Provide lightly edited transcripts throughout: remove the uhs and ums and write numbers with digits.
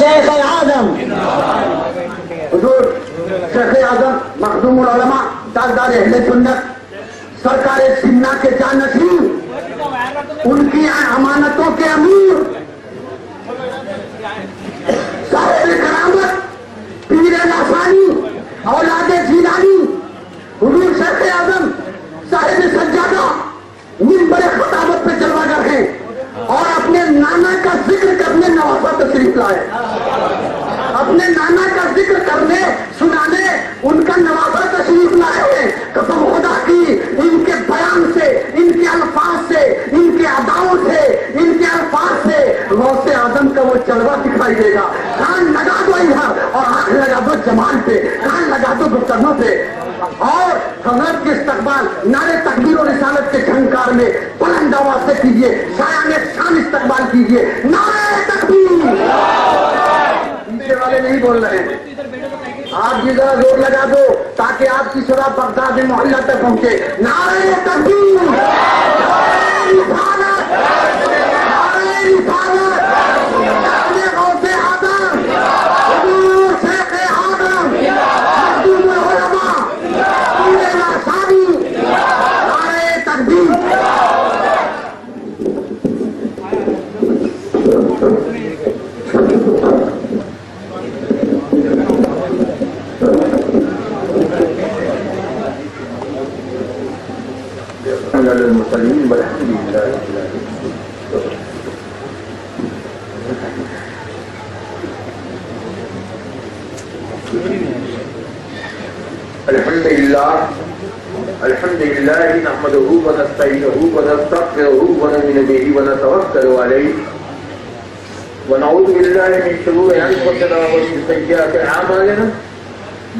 شیخ اعظم حضور شیخ اعظم مخدوم العلماء تاجدار اہل سنت سرکار سمنا کے جانشین ان کی امانتوں کے امیر صاحب کرامت پیر لاسانی اولاد جیلانی حضور شیخ اعظم صاحب سجادہ منبر خطابت پہ چلوا کر ہیں اور اپنے نانا کا ذکر کرنے نوازا تشریف لائے. اپنے نانا کا ذکر کرنے سنانے ان کا نوازا تشریف لائے ہیں. قسم خدا کی ان کے بیان سے ان کے الفاظ سے ان کے اداؤں سے ان کے الفاظ سے غوث اعظم کا وہ چلوا دکھائی دے گا. کان لگا دو ادھر اور آنکھ لگا دو جمال پہ, کان لگا دو گفتگو پہ اور حضرت کے استقبال نعرے تکبیر و رسالت کے جھنکار میں بلند آواز سے کیجیے, شایان شان استقبال کیجیے. نعرے تکبیر. پیچھے والے نہیں بول رہے ہیں, آپ بھی ذرا زور لگا دو تاکہ آپ کی صدا بغداد محلہ تک پہنچے. نعرے تکبیر, نعرے رسالت, نعرے رسالت, نعرے غوث اعظم, حضور شیخ اعظم, مخدوم العلماء, پیر لاسانی, نعرے تکبیر. المسلمين والحمد لله رب العالمين. الحمد لله نحمده ونستعينه ونستغفره ونؤمن به ونتوكل عليه ونعوذ بالله من شرور انفسنا ومن سيئات اعمالنا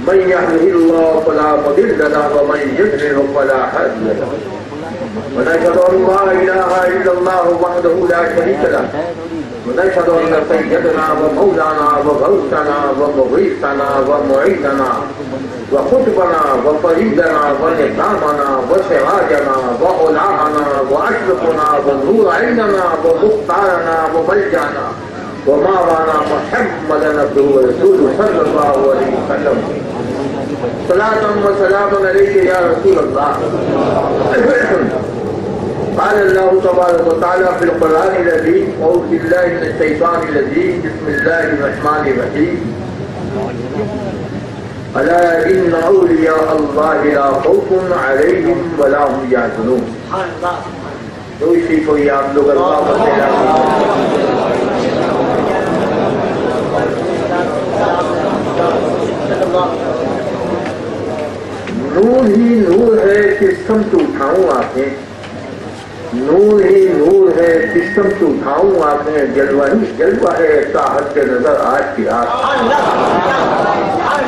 من يهده الله فلا مضل له ومن يضلل فلا هادي له ونشهد ان لا اله الا الله وحده لا شريك له ونشهد ان سيدنا ومولانا وغوثنا ومغيثنا ومعيننا وقطبنا وفريدنا ونظامنا وسراجنا وعلاءنا واشرفنا ونور عيننا ومختارنا وملجانا وماوانا محمدا عبده ورسوله صلى الله عليه وسلم. صلاة وسلام عليك يا رسول الله. قال الله تبارك وتعالى في القرآن العظيم أعوذ بالله من الشيطان الرجيم بسم الله الرحمن الرحيم. ألا إن أولياء الله لا خوف عليهم ولا هم يحزنون. تو اسی کو یہ آپ لوگ نور ہی نور ہے کس سمت اٹھاؤں آنکھیں, نور ہی نور ہے کس سمت اٹھاؤں آنکھیں, جلوہ ہی جلوہ ہے طاعت کے نظر آج کی رات.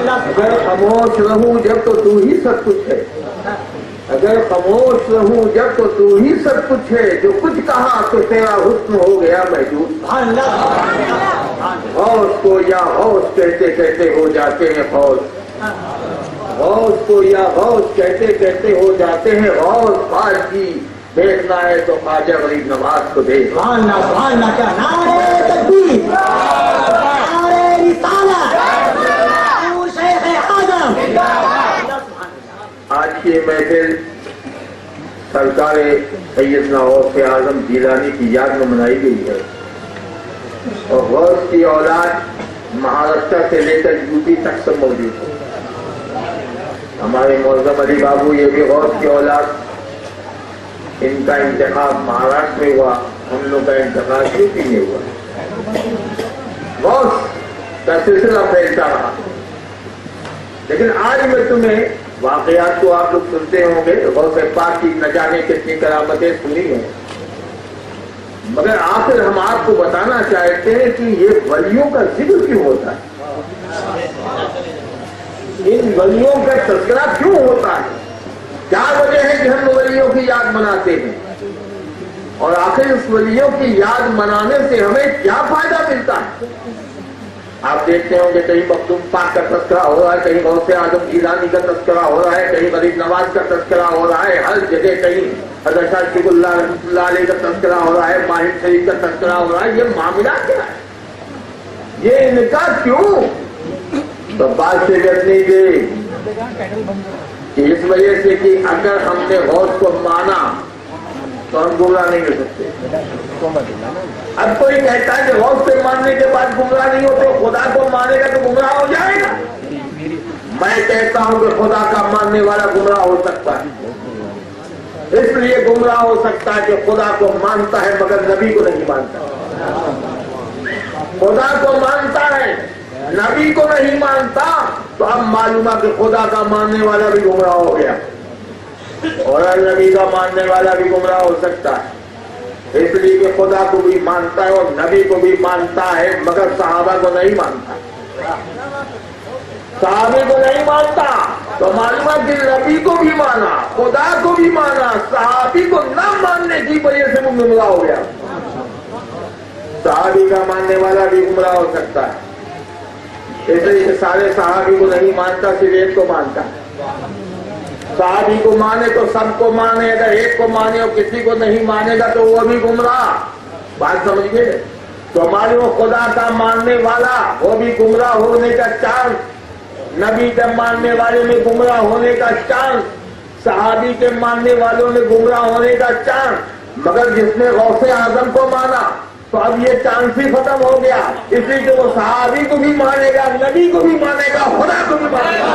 اگر خاموش رہوں جب تو ہی سب کچھ ہے, اگر خاموش رہوں جب تو ہی سب کچھ ہے, جو کچھ کہا تو تیرا حسن ہو گیا محدود. غوث کو یا غوث کہتے کہتے ہو جاتے ہیں غوث, غوث کو یا غوث کہتے کہتے ہو جاتے ہیں غوث. خاص کی دیکھنا ہے تو خواجہ غریب نواز کو دیکھ. آج کی محفل سرکار سیدنا غوث اعظم جیلانی کی یاد میں منائی گئی ہے, اور غوث کی اولاد مہاراشٹر سے لے کر یو پی تک سب موجود ہے. ہمارے معظم علی بابو یہ بھی غوث کی اولاد, ان کا انتخاب مہاراشٹر میں ہوا, ہم لوگ کا انتخاب یو پی میں ہوا. غوث کا سلسلہ پھیلتا رہا. لیکن آج میں تمہیں واقعات تو آپ لوگ سنتے ہوں گے, غوث پاک کی نہ جانے کتنی کرامتیں سنی ہیں, مگر آخر ہم آپ کو بتانا چاہتے ہیں کہ یہ ولیوں کا ذکر کیوں ہوتا ہے, ان ولیوں کا تذکرہ کیوں ہوتا ہے, کیا وجہ ہے کہ ہم ولیوں کی یاد مناتے ہیں, اور آخر اس ولیوں کی یاد منانے سے ہمیں کیا فائدہ ملتا ہے. آپ دیکھتے ہوں کہ کہیں مخدوم پاک کا تذکرہ ہو رہا ہے, کہیں غوث اعظم جیلانی کا تذکرہ ہو رہا ہے, کہیں غریب نواز کا تذکرہ ہو رہا ہے, ہر جگہ کہیں حضرت شاہ شیخ اللہ رحمۃ اللہ علیہ کا تذکرہ ہو رہا ہے, ماہر شریف کا تذکرہ ہو رہا ہے. یہ معاملہ کیا ہے؟ یہ انکار کیوں؟ تو بات سے کرنے کے اس وجہ سے کہ اگر ہم نے غوث کو مانا تو ہم گمراہ نہیں ہو سکتے. اب کوئی کہتا ہے کہ غوث سے ماننے کے بعد گمراہ نہیں ہوتے، خدا کو مانے گا تو گمراہ ہو جائے گا. میں کہتا ہوں کہ خدا کا ماننے والا گمراہ ہو سکتا ہے. اس لیے گمراہ ہو سکتا ہے کہ خدا کو مانتا ہے مگر نبی کو نہیں مانتا. خدا کو مانتا ہے نبی کو نہیں مانتا، تو اب معلوم ہے کہ خدا کا ماننے والا بھی گمراہ ہو گیا اور نبی کا ماننے والا بھی گمراہ ہو سکتا ہے. اس لیے کہ خدا کو بھی مانتا ہے اور نبی کو بھی مانتا ہے مگر صحابہ کو نہیں مانتا. صحابی کو نہیں مانتا تو معلوم ہے کہ نبی کو بھی مانا، خدا کو بھی مانا، صحابی کو نہ ماننے کی وجہ سے وہ گمراہ ہو گیا. صحابی کا ماننے والا بھی گمراہ ہو سکتا ہے. اس لیے سارے صحابی کو نہیں مانتا، صرف ایک کو مانتا. صحابی کو مانے تو سب کو مانے، اگر ایک کو مانے اور کسی کو نہیں مانے گا تو وہ بھی گمراہ. بات سمجھیے. تو ہمارے وہ خدا کا ماننے والا وہ بھی گمراہ ہونے کا چانس، نبی کے ماننے والے میں گمراہ ہونے کا چانس، صحابی کے ماننے والوں میں گمراہ ہونے کا چانس. مگر جس نے غوث اعظم کو مانا تو اب یہ چانس ہی ختم ہو گیا. اس لیے کہ وہ صحابی کو بھی مانے گا، نبی کو بھی مانے گا، خدا کو بھی مانے گا.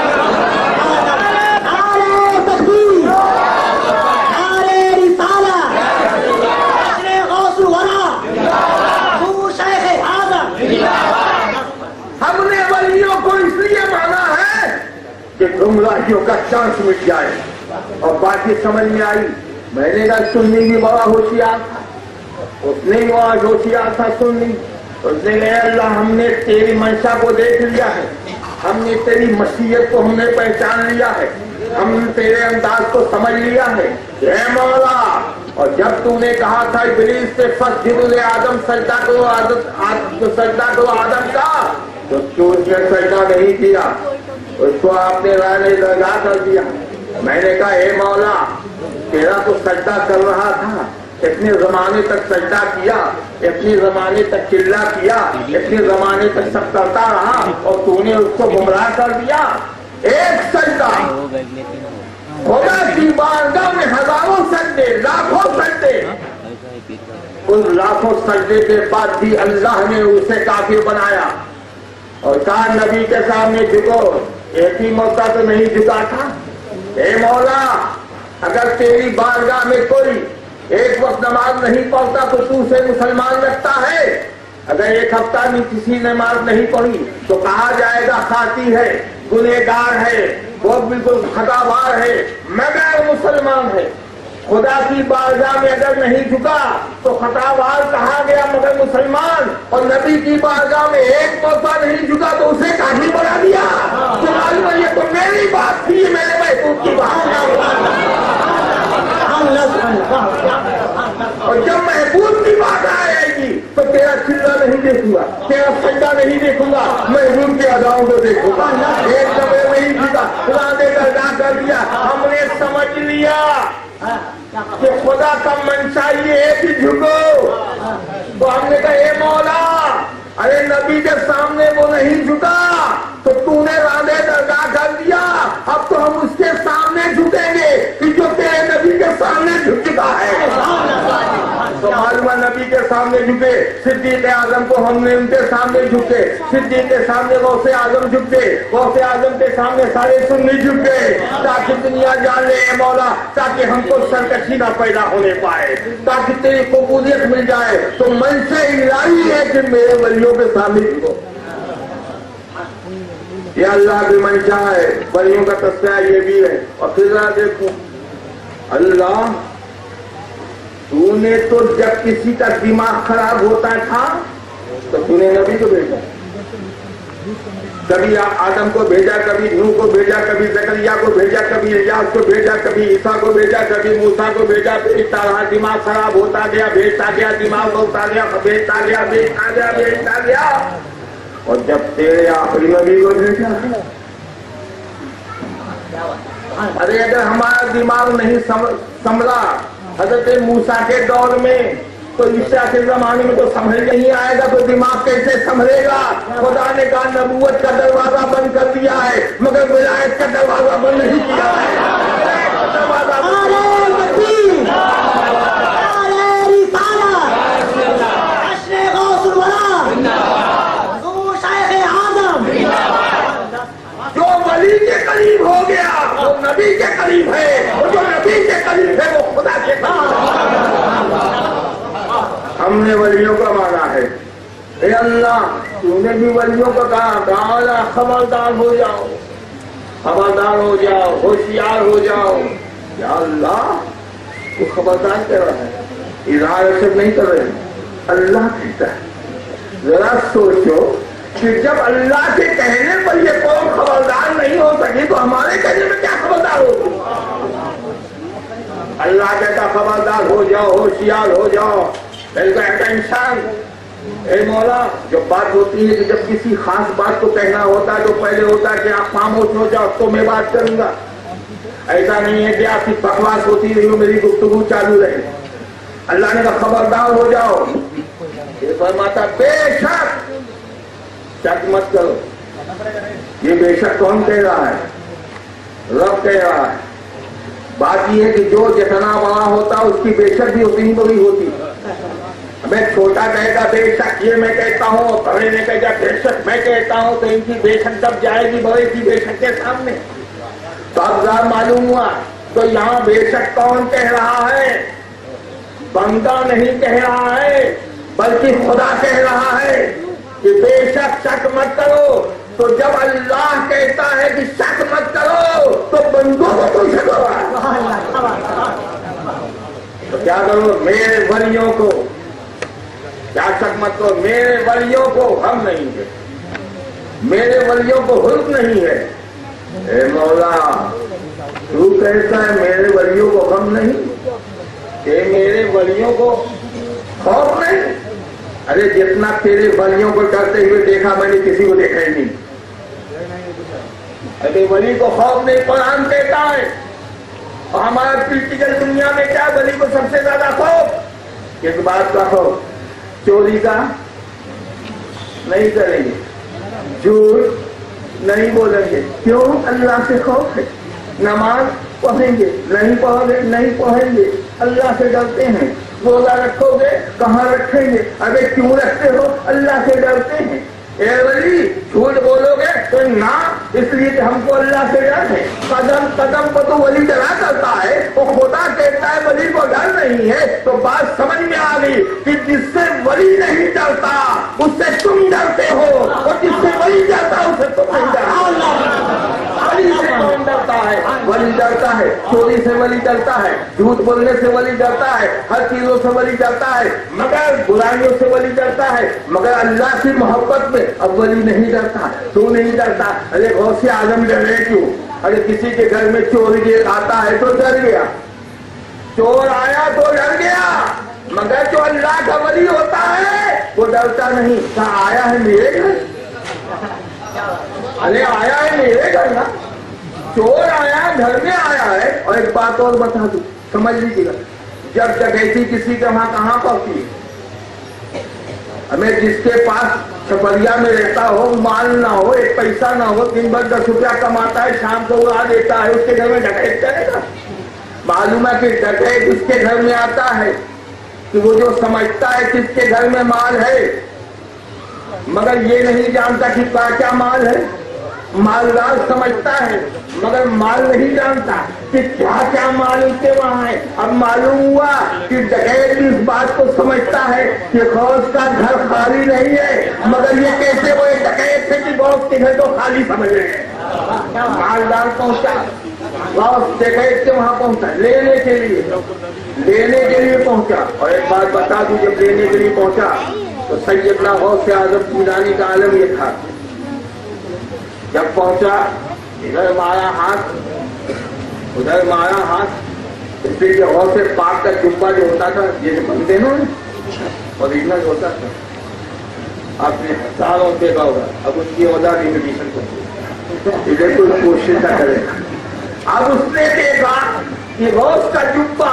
ہم نے ولیوں کو اس لیے مانا ہے کہ گمراہیوں کا چانس مٹ جائے. اور باقی سمجھ میں آئی. میں نے کہا سنی بھی بڑا ہوشیار تھا، اس نے بھی بڑا ہوشیار تھا سنی. اس نے کہا اللہ ہم نے تیری منشا کو دیکھ لیا ہے، ہم نے تیری مشیت کو ہم نے پہچان لیا ہے، ہم نے تیرے انداز کو سمجھ لیا ہے اے مولا. اور جب تو نے کہا تھا ابلیس سے فسجدوا لآدم، سجدہ کرو آدم کا، تو اس نے سجدہ نہیں کیا، اس کو آپ نے رائے لگا کر دیا. میں نے کہا اے مولا تیرا تو سجدہ کر رہا تھا، اتنے زمانے تک سجدہ کیا، اتنے زمانے تک چلا کیا، اتنے زمانے تک سب کرتا رہا اور تو نے اس کو گمراہ کر دیا. ایک سجدہ خدا کی بارگاہ میں ہزاروں سجدے، لاکھوں سجدے، ان لاکھوں سجدے کے بعد بھی اللہ نے اسے کافر بنایا اور کہا نبی کے سامنے جھکو. ایک ہی موقع تو نہیں جھکا تھا. اے مولا اگر تیری بارگاہ میں کوئی ایک وقت نماز نہیں پڑھتا تو تو اسے مسلمان لگتا ہے. اگر ایک ہفتہ میں کسی نماز نہیں پڑھی تو کہا جائے گا خاطی ہے، گنہگار ہے، وہ بالکل خطاوار ہے، مگر مسلمان ہے. خدا کی بارگاہ میں اگر نہیں جھکا تو خطاوار کہا گیا مگر مسلمان. اور نبی کی بارگاہ میں ایک مرتبہ نہیں جھکا تو اسے کافر بنا دیا. تو معلوم ہے یہ تو میری بات تھی، میرے محبوب کی بات. اور جب محبوب کی بات آئے گی تو تیرا چلا نہیں دیکھوں گا، تیرا سجدہ نہیں دیکھوں گا، محبوب کے اداؤں کو دیکھوں گا. ایک دفعہ نہیں جھکا، خدا نے ادا کر دیا. ہم نے سمجھ لیا کہ خدا کا منشا یہ ہے کہ جھکو. تو ہم نے کہا اے مولا ارے نبی کے سامنے وہ نہیں جھکا تو تو نے رادے درگاہ کر دیا، اب تو ہم اس کے سامنے جھکیں گے کہ جو تیرے نبی کے سامنے جھک چکا ہے. تو معلوم ہے نبی کے سامنے جھکے، صدیق اعظم کو ہم نے ان کے سامنے جھکے، صدیق کے سامنے غوث اعظم جھکے، غوث اعظم کے سامنے سارے سنی جھک گئے تاکہ دنیا جان لے اے مولا، تاکہ ہم کو سرکشی نہ پیدا ہونے پائے، تاکہ تیری قبولیت مل جائے. تو منشا الہی ہے کہ میرے ولیوں کے سامنے جھکو. یہ اللہ کی منشا ہے. ولیوں کا تذکرہ یہ بھی ہے. اور پھر دیکھو اللہ تو نے تو جب کسی کا دماغ خراب ہوتا تھا تو تو نے نبی کو بھیجا، کبھی آدم کو بھیجا، کبھی نوح کو بھیجا، کبھی زکریا کو بھیجا، کبھی الیاس کو بھیجا، کبھی عیسیٰ کو بھیجا، کبھی موسیٰ کو بھیجا. بھیجتا رہا، دماغ خراب ہوتا گیا، بھیجتا گیا، دماغ ہوتا گیا، بھیجتا گیا، بھیجتا گیا، بھیجتا گیا. اور جب تیرے آخری نبی کو بھیجا، ارے اگر ہمارا دماغ نہیں سنبھلا، حضرت موسیٰ کے دور میں تو عیسیٰ کے زمانے میں تو سمجھ نہیں آئے گا تو دماغ کیسے سنبھلے گا؟ خدا نے کہا نبوت کا دروازہ بند کر دیا ہے مگر ولایت کا دروازہ بند نہیں کیا ہے۔ جو ولی کے قریب ہو گیا وہ نبی کے قریب ہے، اور جو نبی کے قریب ہے وہ خدا کے قریب ہے۔ ہم نے ولیوں کا مانا ہے، اے اللہ تو نے بھی ولیوں کا کہا خبردار ہو جاؤ، خبردار ہو جاؤ، ہوشیار ہو جاؤ۔ یا اللہ تو خبردار کر رہا ہے، اظہار سے نہیں کر رہے، اللہ کہتا ہے۔ ذرا سوچو کہ جب اللہ کے کہنے پر یہ قوم خبردار نہیں ہو سکی تو ہمارے کہنے میں کیا خبردار ہوگی؟ اللہ کہتا خبردار ہو جاؤ، ہوشیار ہو جاؤ۔ کہتا انسان اے مولا جب بات ہوتی ہے کہ جب کسی خاص بات کو کہنا ہوتا ہے تو پہلے ہوتا ہے کہ آپ خاموش ہو جاؤ تو میں بات کروں گا، ایسا نہیں ہے کہ آپ کی بکواس ہوتی رہی ہو میری گفتگو چالو رہے۔ اللہ نے کہا خبردار ہو جاؤ۔ یہ فرماتا بے شک، شک مت کرو۔ یہ بے شک کون کہہ رہا ہے؟ رب کہہ رہا ہے۔ بات یہ ہے کہ جو جتنا بڑا ہوتا ہے اس کی بے شک بھی اتنی بڑی ہوتی ہے۔ میں چھوٹا کہے گا بے شک یہ میں کہتا ہوں، بڑے نے کہے گا بے شک میں کہتا ہوں، تو ان کی بے شک جب جائے گی بڑے کی بے شک کے سامنے تو اب ذرا معلوم ہوا۔ تو یہاں بے شک کون کہہ رہا ہے؟ بندہ نہیں کہہ رہا ہے بلکہ خدا کہہ رہا ہے کہ بے شک شک مت کرو۔ تو جب اللہ کہتا ہے کہ شک مت کرو تو بندوں کو کوئی شک ہو رہا ہے تو کیا کرو؟ میرے ولیوں کو کیا شک مت کرو، میرے ولیوں کو ہم نہیں ہے، میرے ولیوں کو حلف نہیں ہے۔ اے مولا تو کہتا ہے میرے ولیوں کو غم نہیں کہ میرے ولیوں کو خوف نہیں؟ ارے جتنا تیرے ولیوں کو ڈرتے ہوئے دیکھا میں نے کسی کو دیکھا ہی نہیں۔ ارے ولی کو خوف نہیں، قرآن کہتا ہے۔ اور ہمارا پریکٹیکل دنیا میں کیا ولی کو سب سے زیادہ خوف؟ ایک بات کا خوف، چوری کا نہیں کریں گے، جھوٹ نہیں بولیں گے، کیوں؟ اللہ سے خوف ہے۔ نماز پڑھیں گے نہیں پڑھیں گے، اللہ سے ڈرتے ہیں۔ روزہ رکھو گے کہاں رکھیں گے؟ ارے کیوں رکھتے ہو؟ اللہ سے ڈرتے ہیں۔ اے ولی جھوٹ بولو گے تو نہ، اس لیے کہ ہم کو اللہ سے ڈر ہے۔ قدم قدم کو تو ولی ڈرا کرتا ہے، وہ خدا کہتا ہے ولی کو ڈر نہیں ہے۔ تو بات سمجھ میں آ گئی کہ جس سے ولی نہیں ڈرتا اس سے تم ڈرتے ہو، اور جس سے ولی ڈرتا اس سے تم نہیں ڈرتے۔ ولی سے کون ڈرتا ہے؟ ولی ڈرتا ہے، چوری سے ولی ڈرتا ہے، جھوٹ بولنے سے ولی ڈرتا ہے، ہر چیزوں سے ولی ڈرتا ہے، مگر برائیوں سے ولی ڈرتا ہے، مگر اللہ کی محبت میں اب ولی نہیں ڈرتا۔ تو نہیں ڈرتا؟ ارے غوث اعظم ڈرے کیوں؟ ارے کسی کے گھر میں چور آتا ہے تو ڈر گیا، چور آیا تو ڈر گیا، مگر جو اللہ کا ولی ہوتا ہے وہ ڈرتا نہیں۔ کہا آیا ہے میرے گھر، ارے آیا ہے میرے گھر نا، چور آیا گھر میں آیا ہے۔ اور ایک بات اور بتا دوں، سمجھ لیجیے گا، جب ڈکیتی کسی کے وہاں کہاں پہنچتی ہے؟ ہمیں جس کے پاس چھپریا میں رہتا ہو، مال نہ ہو، ایک پیسہ نہ ہو، دن بھر 10 روپیہ کماتا ہے، شام کو اڑا دیتا ہے، اس کے گھر میں ڈکیت کرے گا؟ معلوم ہے کہ ڈکیت اس کے گھر میں آتا ہے کہ وہ جو سمجھتا ہے کس کے گھر میں مال ہے، مگر یہ نہیں جانتا کہ کیا مال ہے۔ مالدار سمجھتا ہے مگر مال نہیں جانتا کہ کیا کیا مال اس کے وہاں ہے۔ اب معلوم ہوا کہ ڈکیت اس بات کو سمجھتا ہے کہ غوث کا گھر خالی نہیں ہے، مگر یہ کیسے وہ ڈکیت تھے کہ غوث کے گھر کو خالی سمجھ رہے ہیں۔ مالدار پہنچا، غوث ڈکیت کے وہاں پہنچا لینے کے لیے پہنچا۔ اور ایک بات بتا دوں، جب لینے کے لیے پہنچا تو سیدنا غوث اعظم جیلانی کا عالم یہ تھا، جب پہنچا ادھر مارا ہاتھ ادھر مارا ہاتھ، اس لیے غوث پاک کا جبہ جو ہوتا تھا یہ بنتے نا اوریجنل ہوتا تھا، آپ نے سالوں دیکھا ہوگا، اب اس کی اولاد انویٹیشن کرتی ادھر کوئی کوشش نہ کرے۔ اب اس نے دیکھا کہ غوث کا جبہ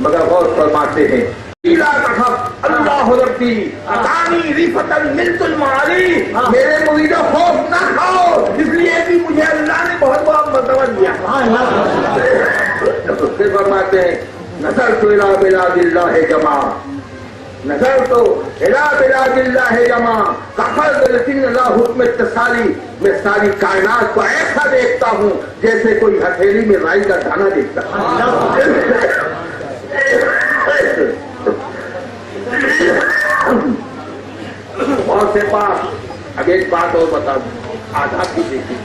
مگر غور فرماتے ہیں اللہ ربی اتانی ریفتن ملت المعالی، میرے مریدوں خوف نہ کھاؤ، اس لیے کہ مجھے اللہ نے بہت بڑا مرتبہ دیا۔ اس سے فرماتے ہیں نظرت الی بلاد اللہ جمع، نظرت الی بلاد اللہ جمع کفر لکن اللہ حکم اتصالی، میں ساری کائنات کو ایسا دیکھتا ہوں جیسے کوئی ہتھیلی میں رائی کا دانہ دیکھتا ہے۔ اور سے پاس اب ایک بات اور بتا دوں، آداب بھی دیکھیے،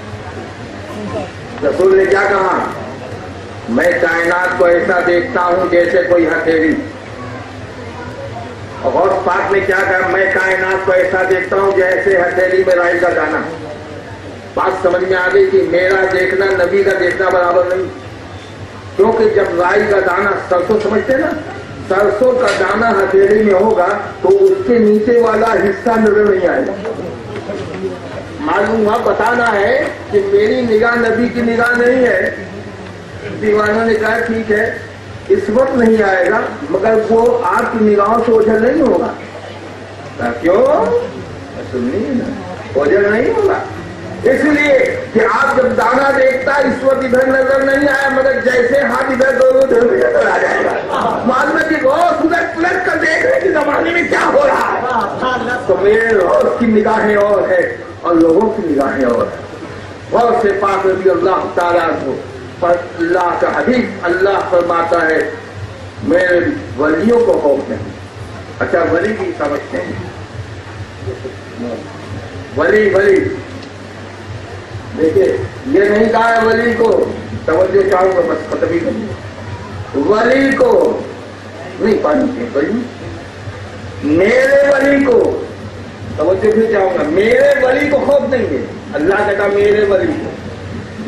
رسول نے کیا کہا؟ میں کائنات کو ایسا دیکھتا ہوں جیسے کوئی ہتھیلی، اور پاک نے کیا کہا؟ میں کائنات کو ایسا دیکھتا ہوں جیسے ہتھیلی میں رائی کا دانہ۔ بات سمجھ میں آ گئی کہ میرا دیکھنا نبی کا دیکھنا برابر نہیں، کیونکہ جب رائی کا دانہ، سرسوں سمجھتے نا، سرسوں کا دانہ ہتھیلی میں ہوگا تو اس کے نیچے والا حصہ نظر نہیں آئے گا۔ معلوم ہوا بتانا ہے کہ میری نگاہ نبی کی نگاہ نہیں ہے۔ دیوانوں نے کہا ٹھیک ہے اس وقت نہیں آئے گا، مگر وہ آپ کی نگاہوں سے اوجھل نہیں ہوگا۔ کیوں؟ اوجھل نہیں ہوگا اس لیے کہ آپ جب دانا دیکھتا اس وقت ادھر نظر نہیں آیا، مگر جیسے ہاتھ ادھر دو ادھر بھی نظر آ جائے گا۔ معلوم ہے کہ روز ادھر پلٹ کر دیکھنے کے زمانے میں کیا ہو رہا ہے، تو میرے روز کی نگاہیں اور ہے اور لوگوں کی نگاہیں اور ہے۔ غوث سے پاک رضی اللہ تعالیٰ کو پر اللہ کا حدیث، اللہ فرماتا ہے میرے ولیوں کو خوف نہیں۔ اچھا ولی کی سمجھتے ہیں، ولی دیکھیے یہ نہیں کہا ہے ولی کو، توجہ چاہوں گا بس ختم ہی کروں، ولی کو نہیں پانی کے ولی، میرے ولی کو توجہ بھی چاہوں گا، میرے ولی کو خوف نہیں ہے۔ اللہ نے کہا میرے ولی کو،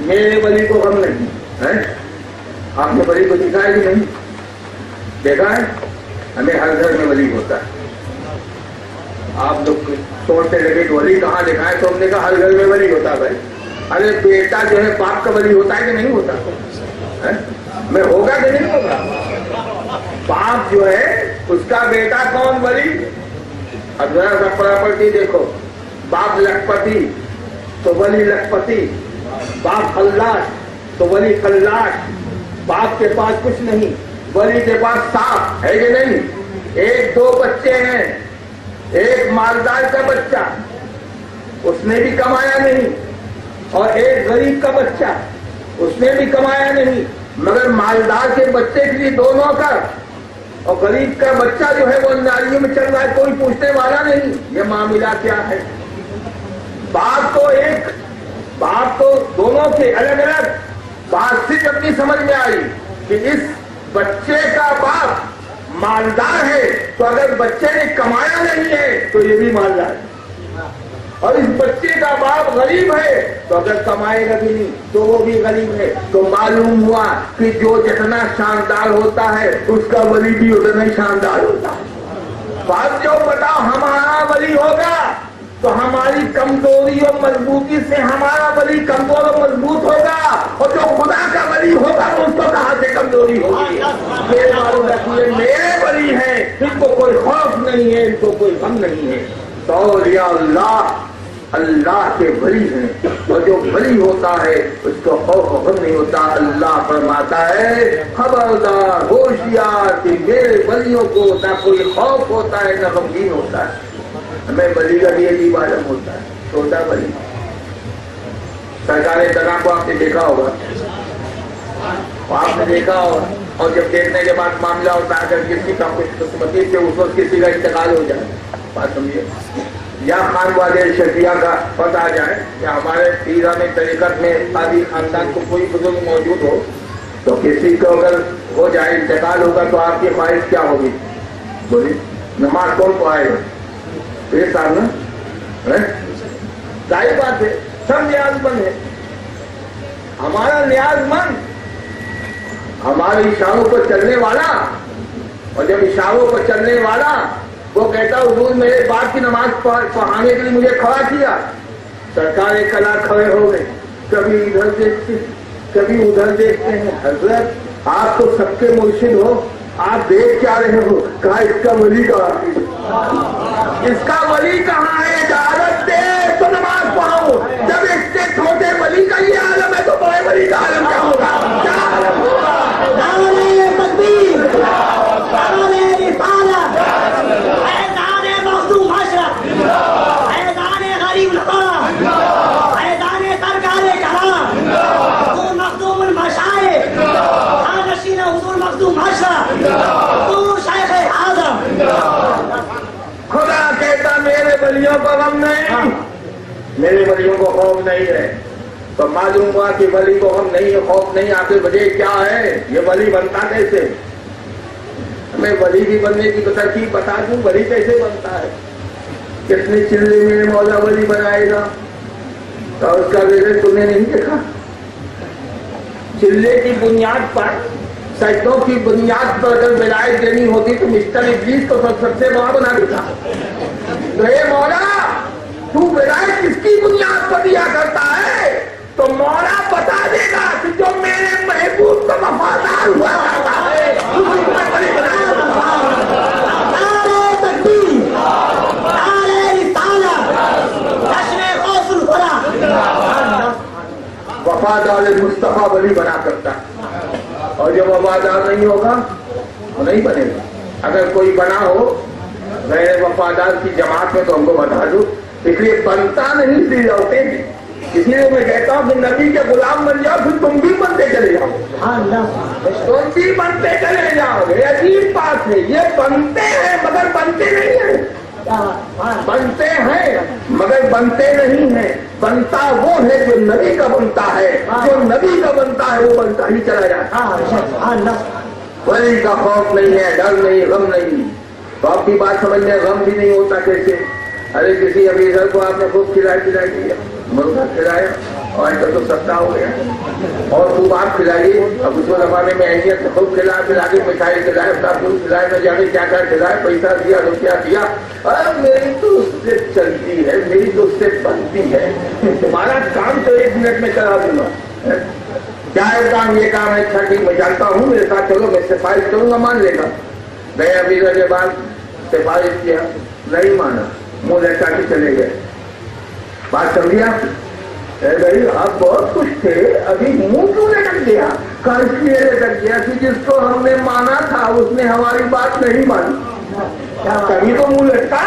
میرے ولی کو غم نہیں ہے۔ آپ نے ولی کو دکھا ہے کہ نہیں دیکھا ہے؟ ہمیں ہر گھر میں ولی ہوتا ہے۔ آپ لوگ سوچتے لگے کہ ولی کہاں لکھا ہے، تو ہم نے کہا ہر گھر میں ولی ہوتا ہے۔ بھائی ارے بیٹا جو ہے باپ کا ولی ہوتا ہے کہ نہیں ہوتا؟ میں ہوگا کہ نہیں ہوگا؟ باپ جو ہے اس کا بیٹا کون ولی؟ اب ذرا سا پراپرٹی دیکھو، باپ لکھپتی تو ولی لکھپتی، باپ خلاش تو ولی خلاش، باپ کے پاس کچھ نہیں ولی کے پاس صاف ہے کہ نہیں؟ ایک دو بچے ہیں، ایک مالدار کا بچہ اس نے بھی کمایا نہیں، اور ایک غریب کا بچہ اس نے بھی کمایا نہیں، مگر مالدار کے بچے کے لیے دو نوکر اور غریب کا بچہ جو ہے وہ نالیوں میں چل رہا ہے، کوئی پوچھنے والا نہیں۔ یہ معاملہ کیا ہے؟ باپ تو دونوں کے الگ الگ، بات صرف اپنی سمجھ میں آئی کہ اس بچے کا باپ مالدار ہے تو اگر بچے نے کمایا نہیں ہے تو یہ بھی مالدار ہے، اور اس بچے کا باپ غریب ہے تو اگر کمائے گا بھی نہیں تو وہ بھی غریب ہے۔ تو معلوم ہوا کہ جو جتنا شاندار ہوتا ہے اس کا ولی بھی اتنا ہی شاندار ہوتا ہے۔ بات جو بتاؤ ہمارا ولی ہوگا تو ہماری کمزوری اور مضبوطی سے ہمارا ولی کمزور اور مضبوط ہوگا، اور جو خدا کا ولی ہوگا اس کو کہاں سے کمزوری ہوگی؟ میرے ولی ہیں، ان کو کوئی خوف نہیں ہے، ان کو کوئی غم نہیں ہے۔ تو اولیاء اللہ کے ولی ہیں، اور جو ولی ہوتا ہے اس کو خوف و غم نہیں ہوتا۔ اللہ فرماتا ہے خبردار ہوشیار کہ میرے ولیوں کو نہ کوئی خوف ہوتا ہے نہ غمگین ہوتا ہے۔ ہمیں ولی کا بھی عجیب عالم ہوتا ہے، چھوٹا ولی۔ سرکار تنا کو آپ نے دیکھا ہوگا، آپ نے دیکھا ہوگا، اور جب دیکھنے کے بعد معاملہ ہوتا ہے اگر کسی کا کچھ قسمتی سے اس وقت کسی کا انتقال ہو جائے، بات سمجھیے، یا خان والے شفیہ کا پتہ آ جائے یا ہمارے پیران طریقت میں آدھی خاندان کو کوئی بزرگ موجود ہو تو کسی کو اگر ہو جائے انتقال ہوگا تو آپ کی خواہش کیا ہوگی؟ بولی نماز کون پڑھائے گا؟ یہ صاحب نا ظاہر بات ہے، سب نیاز مند ہے۔ ہمارا نیاز مند ہمارے اشاروں پر چلنے والا، اور جب اشاروں پر چلنے والا وہ کہتا حضور میرے باپ کی نماز پڑھانے کے لیے مجھے کھڑا کیا، سرکار کلا کھڑے ہو گئے، کبھی ادھر دیکھتے کبھی ادھر دیکھتے ہیں۔ حضرت آپ تو سب کے مرشد ہو، آپ دیکھ کیا رہے ہو؟ کہا اس کا ولی کہاں ہے؟ اس کا ولی کہاں ہے؟ اجازت دے تو نماز پڑھاؤ. جب اس سے چھوٹے ولی کا یہ عالم ہے تو بڑے ولی کا عالم کیا ہوگا؟ کیا عالم ہوگا؟ نعرہ تکبیر، نعرہ رسالت، فیضان مخدوم حشرت، فیضان غریب الحق، فیضان سرکار کرام، حضور مخدوم المشائخ، جانشین حضور مخدوم حشرت، حضور شیخ اعظم. خدا کہتا میرے ولیوں کو غم نہیں، میرے ولیوں کو خوف نہیں ہے. تو معلوم ہوا کہ ولی کو ہم نہیں خوف نہیں آتے. وجہ کیا ہے؟ یہ ولی بنتا کیسے؟ میں ولی بھی بننے کی ترکیب بتا دوں. ولی کیسے بنتا ہے؟ کتنے چلے میں مولا ولی بنائے گا تو اس کا ریزلٹ تم نے نہیں دیکھا. چلے کی بنیاد پر، سجدوں کی بنیاد پر اگر ولایت دینی ہوتی تو مسٹر ابلیس کو سب سے بڑا بنا دیتا. تو اے مولا تو ولایت کس کی بنیاد پر دیا کرتا ہے؟ تو مولا بتا دے گا کہ جو میرے محبوب کو وفادار ہوا کرتا ہے اس میں بڑی ولایت. نعرہ تکبیر، نعرہ رسالت، جشن غوث الورا. وفادار مصطفیٰ ولی بنا کرتا ہے، اور جو وفادار نہیں ہوگا وہ نہیں بنے گا. اگر کوئی بنا ہو غیر وفادار کی جماعت میں تو ہم کو بتا دو. اس لیے بنتا نہیں سی ہوتے ہیں. اس لیے میں کہتا ہوں کہ نبی کے غلام بن جاؤ پھر تم بھی بنتے چلے جاؤ. تم بھی بنتے چلے جاؤ گے. عجیب بات ہے، یہ بنتے ہیں مگر بنتے نہیں ہیں. بنتے ہیں مگر بنتے نہیں ہیں. بنتا وہ ہے جو نبی کا بنتا ہے، جو نبی کا بنتا ہے وہ بنتا ہی چلا جاتا ہے. ولی کا خوف نہیں ہے، ڈر نہیں، غم نہیں. تو آپ کی بات سمجھ میں غم بھی نہیں ہوتا کیسے؟ ارے کسی افیسر کو آپ نے خوب کھلائی دیا، مرغا کھلایا اور ایسا تو سستا ہو گیا، اور خوب آپ کھلائیے. اب اس زمانے میں اہمیت سے خوب کھلا کے مٹھائی کھلائے، سب کھلائے، نہ جانے کیا کیا کھلائے، پیسہ دیا، روپیہ دیا. ارے میری تو اس سے چلتی ہے، میری تو اس سے بنتی ہے. تمہارا کام تو 1 منٹ میں کرا دوں گا. کیا ہے کام؟ یہ کام ہے. اچھا ٹھیک، میں جانتا ہوں، میرے ساتھ چلو، میں سفارش کروں گا، مان لے گا. گئے افیسر کے بعد سفارش کیا، نہیں مانا، منہ لٹکا کے چلے گئے. بات سمجھیا؟ بھائی آپ بہت خوش تھے، ابھی منہ کیوں لٹک گیا؟ اس لیے لٹک گیا کہ جس کو ہم نے مانا تھا اس نے ہماری بات نہیں مانی. کبھی تو منہ لٹکا.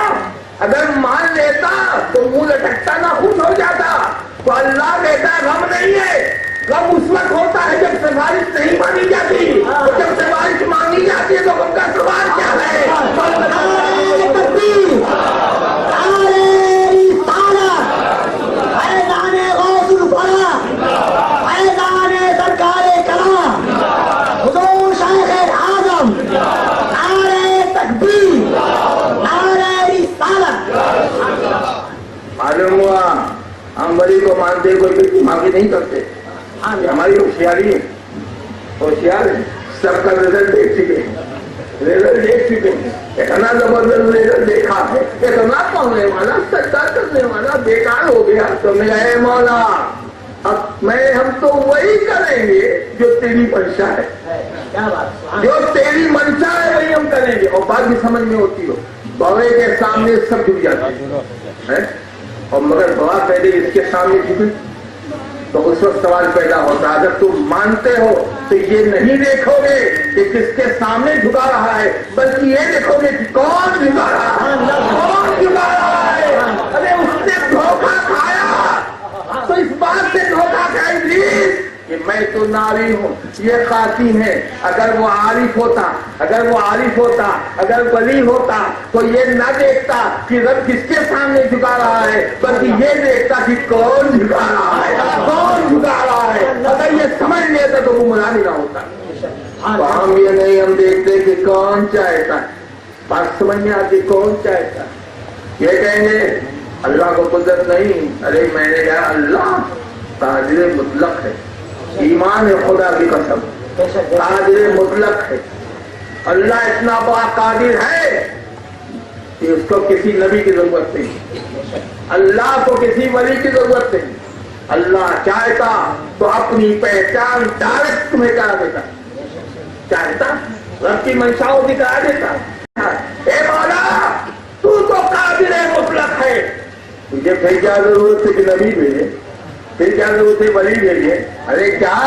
اگر مان لیتا تو منہ لٹکتا نہ، خوش ہو جاتا. تو اللہ کہتا ہے غم نہیں ہے. غم اس وقت ہوتا ہے جب سفارش نہیں مانی جاتی. جب سفارش مانی جاتی ہے تو غم کا سوال کیا ہے؟ نعرہ تکبیر، نعرہ رسالت، فیضان غوث الورا، فیضان سرکار کرام، حضور شیخ اعظم. نعرہ تکبیر، نعرہ رسالت. معلوم ہوا ہم ولی کو مانتے، کوئی مانگی نہیں کرتے. ہماری ہوشیاری ہے، ہوشیار ہے. سب کا رزلٹ دیکھ چکے ہیں. اتنا زبردست رزلٹ دیکھا ہے، اتنا پڑھنے والا، سجدہ کرنے والا بیکار ہو گیا. تو میں اے مولا اب ہم تو وہی کریں گے جو تیری منشا ہے. جو تیری منشا ہے وہی ہم کریں گے. اور بات بھی سمجھ میں ہوتی ہو، بوے کے سامنے سب جھک جاتے ہیں، اور مگر بوا پہلے اس کے سامنے جھکے تو اس وقت سوال پیدا ہوتا ہے. اگر تم مانتے ہو تو یہ نہیں دیکھو گے کہ کس کے سامنے جھکا رہا ہے، بلکہ یہ دیکھو گے کہ کون جھکا رہا ہے، کون جھکا رہا ہے. ارے اس نے دھوکہ کھایا تو اس بات سے دھوکہ کھا ابلیس کہ میں تو ناری ہوں، یہ خاصی ہے. اگر وہ عارف ہوتا، اگر ولی ہوتا تو یہ نہ دیکھتا کہ رب کس کے سامنے جھکا رہا ہے، بلکہ یہ دیکھتا کہ کون جھکا رہا ہے، کون جھکا رہا ہے. اگر یہ سمجھ لیتا تو وہ ملانی نہ ہوتا. تو ہم یہ نہیں، ہم دیکھتے کہ کون چاہتا ہے. بات سمجھ میں آتی، کون چاہتا ہے. یہ کہیں گے اللہ کو قدرت نہیں. ارے میں نے کہا اللہ قادر مطلق ہے، ایمان ہے خدا کی قسم، قادر مطلق ہے. اللہ اتنا بڑا قادر ہے کہ اس کو کسی نبی کی ضرورت نہیں، اللہ کو کسی ولی کی ضرورت نہیں. اللہ چاہتا تو اپنی پہچان ڈائریکٹ تمہیں کرا دیتا. چاہتا رب کی منشاؤں دکھا دیتا. اے مولا تو قادر مطلق ہے, تجھے پھر کیا ضرورت ہے کہ نبی بھیجے, پھر کیا ضرورت ہے ولی بھیجے؟ ارے کیا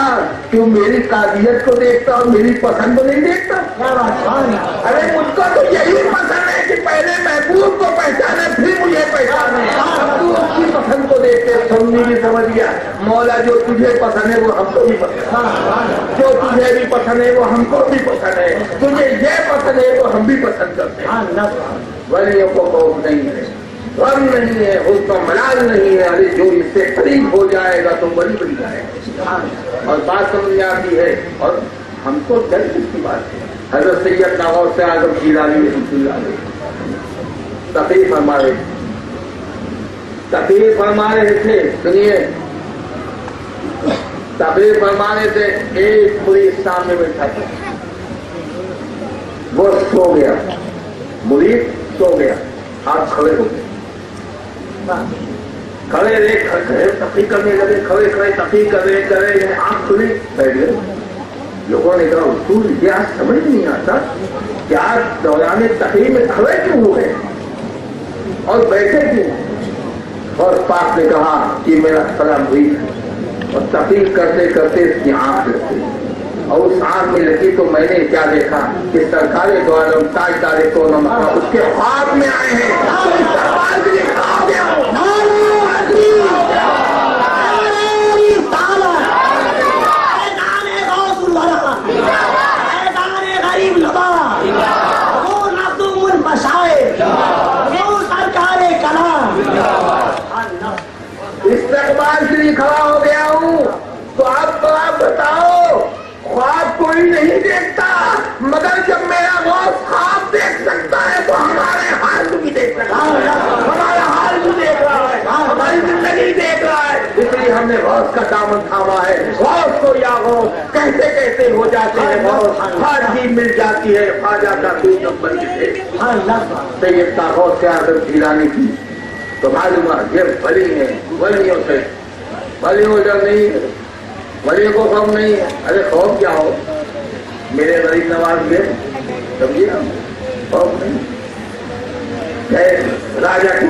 کیوں میری قابلیت کو دیکھتا اور میری پسند کو نہیں دیکھتا؟ ارے مجھ کو تو یہی پسند ہے کہ پہلے محبوب کو پہچانے پھر مجھے پہچانے. تو اس کی پسند کو دیکھ کے سمجھی بھی سمجھ گیا مولا جو تجھے پسند ہے وہ ہم کو بھی پسند ہے, جو تجھے بھی پسند ہے وہ ہم کو بھی پسند ہے, تجھے یہ پسند ہے وہ ہم بھی پسند کرتے ہیں. ولیوں کو خوف نہیں ہے, غم نہیں ہے, اس کا ملال نہیں ہے. ارے جو اس سے قریب ہو جائے گا تو بڑی بن جائے گا. اور بات سمجھ آتی ہے. اور ہم کو ڈر کس کی بات ہے؟ حضرت سید غوث اعظم جیلانی رحمۃ اللہ علیہ تقریر فرما رہے تھے. سنیے, تقریر فرما رہے تھے. ایک مرید سامنے بیٹھا تھا, وہ سو گیا, مرید سو گیا, آپ کھڑے ہو گئے, کھڑے رہے تقریر کرنے لگے, کھڑے کھڑے تقریر کر رہے آنکھ کھلی بیٹھ گئے. لوگوں نے کہا اصول کیا سمجھ نہیں آتا, کیا دوران تقریر میں کھڑے کیوں ہو گئے اور بیٹھے کیوں؟ اور پاک نے کہا کہ میرا سلام ہوئی ہے, اور تقریر کرتے کرتے اس کی آنکھ لگی, اور اس آنکھ میں لگی تو میں نے کیا دیکھا کہ سرکار دو عالم تاجدار کون اس کے خواب میں آئے ہیں. استقبال کے لیے کھڑا ہو گیا ہوں. تو آپ بتاؤ, خواب کوئی نہیں دیکھتا, مگر جب میرا غوث خواب دیکھ سکتا ہے تو ہمارے حال بھی دیکھ سکتا ہے, ہمارا حال بھی دیکھ رہا ہے, ہماری زندگی دیکھ رہا ہے. اس لیے ہم نے غوث کا دامن تھاما ہے. غوث کو یا غوث کہتے کہتے ہو جاتے ہیں غوث, خواجگی مل جاتی ہے خواجہ کا کوئی نمبر کسے. سید غوث اعظم جیلانی کی تو معلوم ہے یہ ولی ہے, ولیوں سے ولیوں جب نہیں ہے, ولیوں کو خوف نہیں ہے. ارے خوف کیا ہو, میرے غریب نواز گئے سمجھے, خوف نہیں. راجا کے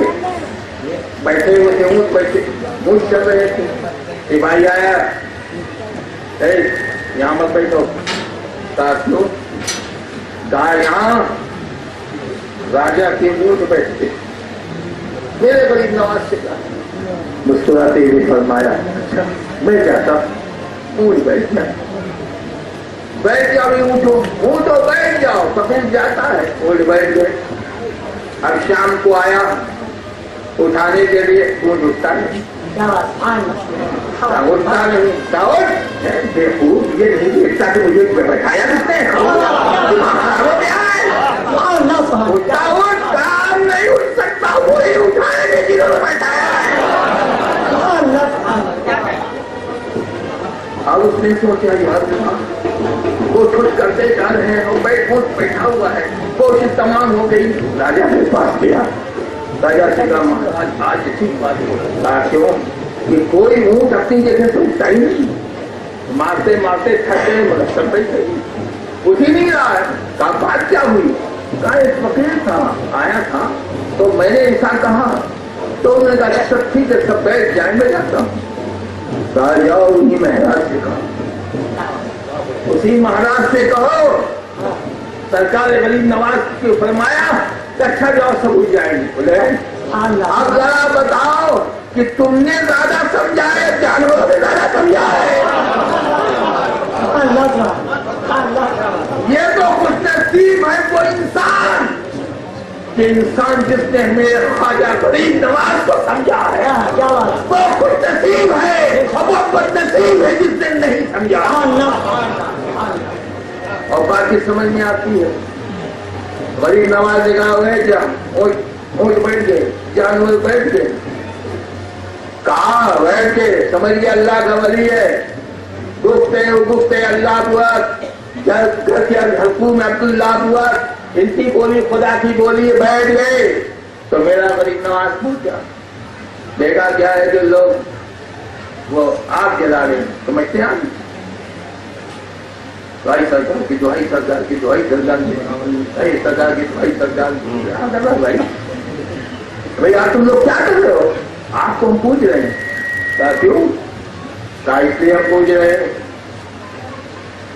بیٹھے ہوئے تھے, اونٹ بیٹھے اونٹ چل رہے تھے. سپاہی آیا, یہاں مت بیٹھو. کیوں؟ کہا یہاں راجا کے اونٹ بیٹھتے. میرے غریب نواز سے کہا, مسکراتے ہوئے فرمایا اچھا میں چاہتا اونٹ بیٹھ جائے, بیٹھ جاؤ, اونٹو بیٹھ جاؤ. تقریر جاتا ہے, اونٹ بیٹھ گئے. اب شام کو آیا اٹھانے کے لیے, اونٹ اٹھتا نہیں, اٹھتا نہیں. دیکھو یہ نہیں دیکھتا کہ مجھے بیٹھایا کس نے, کام نہیں اٹھ سکتا, وہی اٹھانے کے جنہوں نے بیٹھایا ہے. اور اس نے سوچا یار وہ چھٹ کرتے جا رہے ہیں اور بیٹھا ہوا ہے. کوشش تمام ہو گئی. راجا کے پاس گیا, راجا سے کہا مہاراج آج ٹھیک بات ہو. کیوں کہ کوئی اونٹ اپنی جگہ سے اٹھتا ہی نہیں, مارتے مارتے تھک گئے, مرتب بیٹھے اٹھ ہی نہیں رہا ہے. کہا بات کیا ہوئی؟ کہا ایک فقیر تھا آیا تھا تو میں نے ایسا کہا تو انہوں نے کہا سب ٹھیک ہے سب بیٹھ جائیں, میں جاتا ہوں. کہا جاؤ انہیں مہاراج سے کہا, اسی مہاراج سے کہو سرکار غریب نواز کو فرمایا کہ اچھا جاؤ سب اٹھ جائیں گے. بولے اب ذرا بتاؤ کہ تم نے زیادہ سمجھا ہے جانوروں نے زیادہ سمجھا ہے؟ یہ تو خوش نصیب ہے وہ انسان کہ انسان جس نے میرے خواجہ غریب نواز کو سمجھا ہے, وہ خوش نصیب ہے, اور وہ بد نصیب ہے جس نے نہیں سمجھا. اور باقی سمجھ میں آتی ہے. غریب نواز نے کہا بیٹھ جا, اونٹ بیٹھ گئے, جانور بیٹھ گئے. کہاں بیٹھ کے سمجھ گیا اللہ کا ولی ہے. گفتے اللہ اکبر, گھر کے حکوم میں عبداللہ اکبر, ان کی بولی خدا کی بولی, بیٹھ گئے. تو میرا غریب نواز پوچھا, دیکھا کیا ہے جو لوگ وہ آگ جلا رہے ہیں, سمجھتے ہیں دعائی سرکار کی دعائی سرکار کی دعائی سرکار کی سرکار کی دعائی سرکار کی کیا کر رہا بھائی بھائی آپ تم لوگ کیا کر رہے ہو؟ آپ کو ہم پوچھ رہے ہیں ساتھیوں کا اس لیے ہم پوچھ رہے ہیں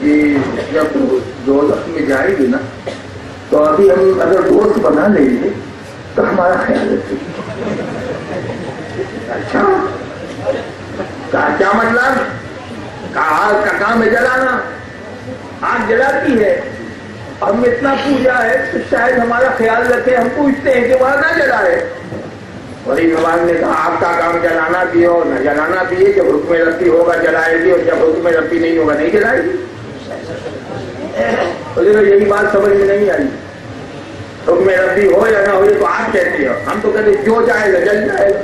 کہ جب دوزخ میں جائیں گے نا تو ابھی ہم اگر دوست بنا لیں گے تو ہمارا خیال رکھیں. اچھا کیا مطلب؟ آگ کا کام ہے جلانا، آگ جلاتی ہے. ہم اتنا پوجا ہے تو شاید ہمارا خیال رکھے، ہم پوچھتے ہیں کہ وہاں نہ جلائے. وہی نواز نے کہا آپ کا کام جلانا بھی ہو نہ جلانا بھی ہے، جب حکم ربی ہوگا جلائے گی اور جب حکم ربی نہیں ہوگا نہیں جلائے گی. یہی بات سمجھ میں نہیں آئی. حکم ربی ہو یا نہ ہو یہ تو آپ کہتے ہو، ہم تو کہتے جو چاہے گا جل جائے گا.